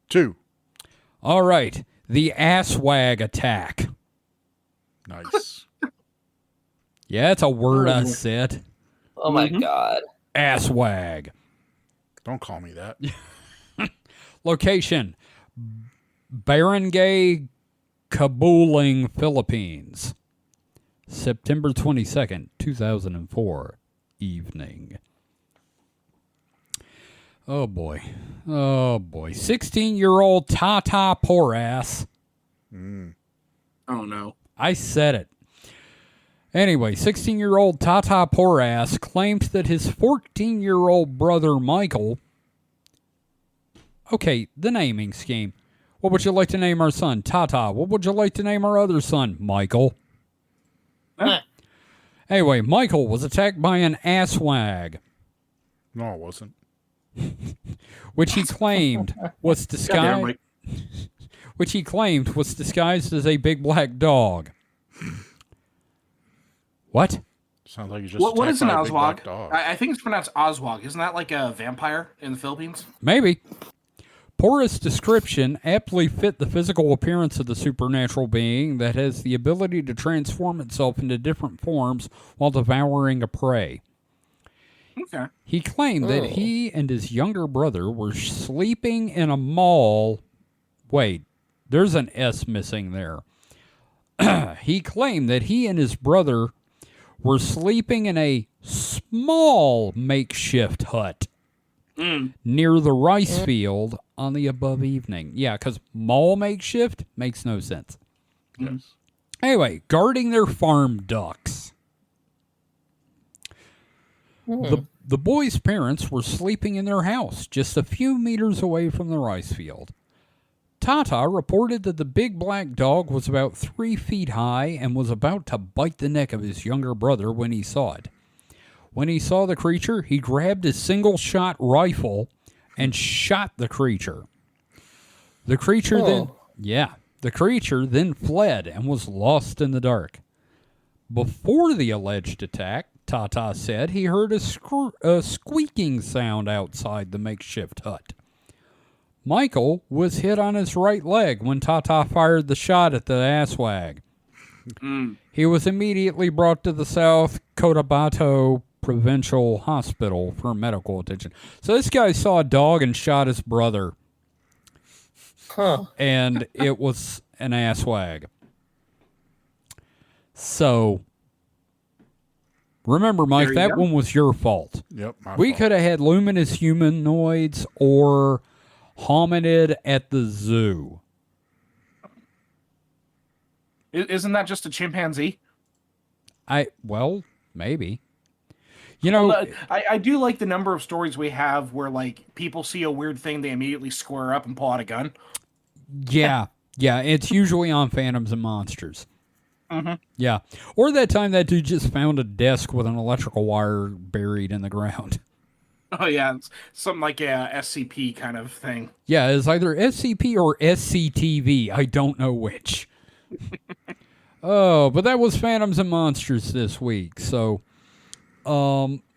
2. All right. The Asswag attack. Nice. Yeah, it's a word I said. Oh my God. Asswag. Don't call me that. Location: Barangay, Kabuling, Philippines. September 22nd, 2004. Evening. Oh boy. 16-year-old Tata Porass. Oh no. I said it. Anyway, 16-year-old Tata Porass claimed that his 14-year-old brother Michael... Okay, the naming scheme. What would you like to name our son? Tata. What would you like to name our other son? Michael. Anyway, Michael was attacked by an asswag. No, it wasn't. Which he claimed was disguised... which he claimed was disguised as a big black dog. What? Sounds like you just What is an attacked by a big black Oswog? dog. I think it's pronounced Oswog. Isn't that like a vampire in the Philippines? Maybe. Pora's description aptly fit the physical appearance of the supernatural being that has the ability to transform itself into different forms while devouring a prey. Okay. He claimed that he and his younger brother were sleeping in a mall. Wait, there's an S missing there. He claimed that he and his brother were sleeping in a small makeshift hut near the rice field on the above evening. Yeah, because mall makeshift makes no sense. Yes. Anyway, guarding their farm ducks. The boys' parents were sleeping in their house just a few meters away from the rice field. Tata reported that the big black dog was about 3 feet high and was about to bite the neck of his younger brother when he saw it. When he saw the creature, he grabbed his single-shot rifle and shot the creature. The creature then fled and was lost in the dark. Before the alleged attack, Tata said he heard a squeaking sound outside the makeshift hut. Michael was hit on his right leg when Tata fired the shot at the asswag. He was immediately brought to the South Cotabato Provincial Hospital for medical attention. So this guy saw a dog and shot his brother. Huh. And it was an asswag. So, remember, Mike, that one was your fault. Yep. We could have had luminous humanoids or hominid at the zoo. Isn't that just a chimpanzee? Well, maybe. You know, Well, I do like the number of stories we have where, like, people see a weird thing, they immediately square up and pull out a gun. yeah, it's usually on Phantoms and Monsters. Mm-hmm. Yeah. Or that time that dude just found a desk with an electrical wire buried in the ground. Oh, yeah. It's something like a SCP kind of thing. Yeah, it's either SCP or SCTV. I don't know which. Oh, but that was Phantoms and Monsters this week. So,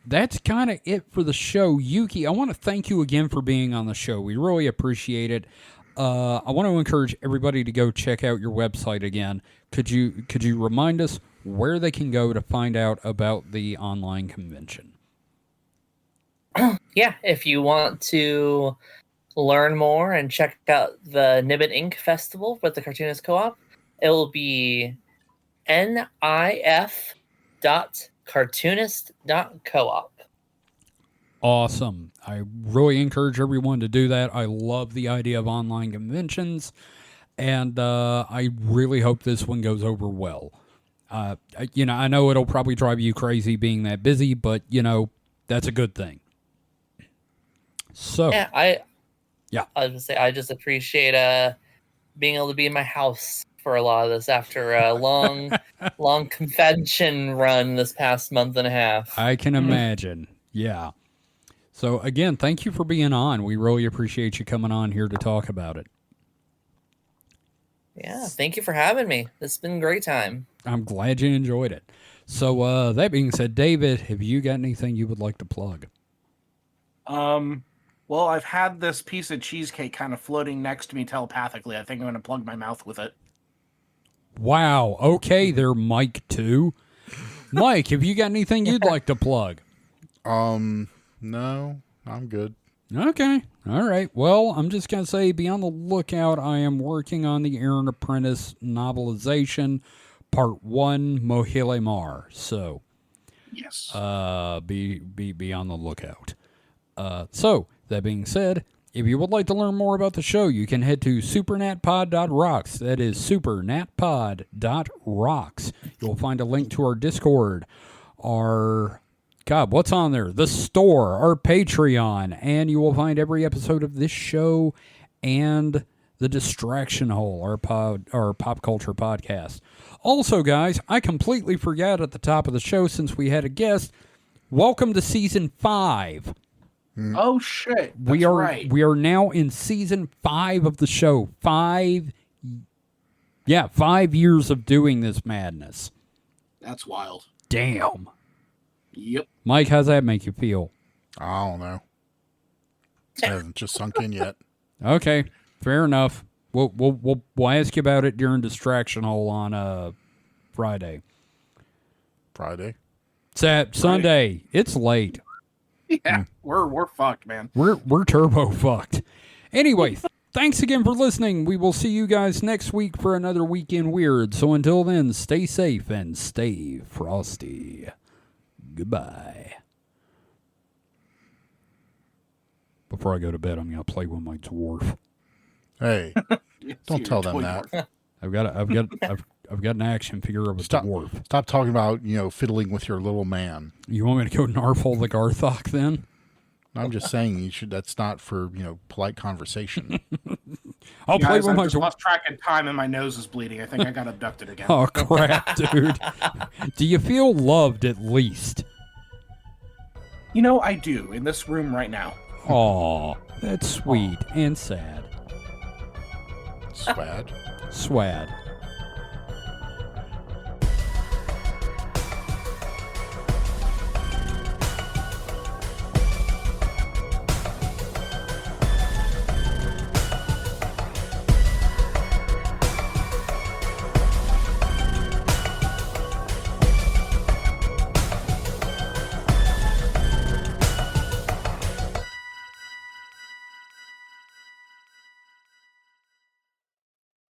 that's kind of it for the show. Yuki, I want to thank you again for being on the show. We really appreciate it. I want to encourage everybody to go check out your website again. Could you remind us where they can go to find out about the online convention? Yeah, if you want to learn more and check out the Nib Ink Festival with the Cartoonist Co-op, it will be nif.cartoonist.coop. Awesome. I really encourage everyone to do that. I love the idea of online conventions, and I really hope this one goes over well. I know it'll probably drive you crazy being that busy, but, that's a good thing. So, Yeah, I was gonna say I just appreciate being able to be in my house for a lot of this after a long convention run this past month and a half. I can imagine. Yeah. So, again, thank you for being on. We really appreciate you coming on here to talk about it. Yeah, thank you for having me. It's been a great time. I'm glad you enjoyed it. So, that being said, David, have you got anything you would like to plug? Well, I've had this piece of cheesecake kind of floating next to me telepathically. I think I'm going to plug my mouth with it. Wow. Okay, there, Mike, too. Mike, have you got anything you'd like to plug? No, I'm good. Okay. All right. Well, I'm just going to say be on the lookout. I am working on the Aaron Apprentice novelization, Part 1, Mohile Mar. So, Yes. be on the lookout. So, that being said, if you would like to learn more about the show, you can head to supernatpod.rocks. That is supernatpod.rocks. You'll find a link to our Discord, what's on there? The store, our Patreon, and you will find every episode of this show and the Distraction Hole, our pop culture podcast. Also, guys, I completely forgot at the top of the show since we had a guest. Welcome to Season 5. Oh, shit. That's right. We are now in Season 5 of the show. 5 years of doing this madness. That's wild. Damn. Yep. Mike, how's that make you feel? I don't know. It hasn't just sunk in yet. Okay, fair enough. We'll ask you about it during Distraction Hole on Friday. Friday? Sunday. It's late. Yeah, we're fucked, man. We're turbo fucked. Anyway, thanks again for listening. We will see you guys next week for another Weekend Weird. So until then, stay safe and stay frosty. Goodbye. Before I go to bed, I'm going to play with my dwarf. Hey, don't tell them that. I've got an action figure of a dwarf. Stop talking about, fiddling with your little man. You want me to go Narfol the Garthok then? I'm just saying you should. That's not for, polite conversation. I'll play with I my just dwarf. lost track of time and my nose is bleeding. I think I got abducted again. Oh, crap, dude. Do you feel loved at least? You know, I do, in this room right now. Aw, that's sweet and sad. Swad. Swad.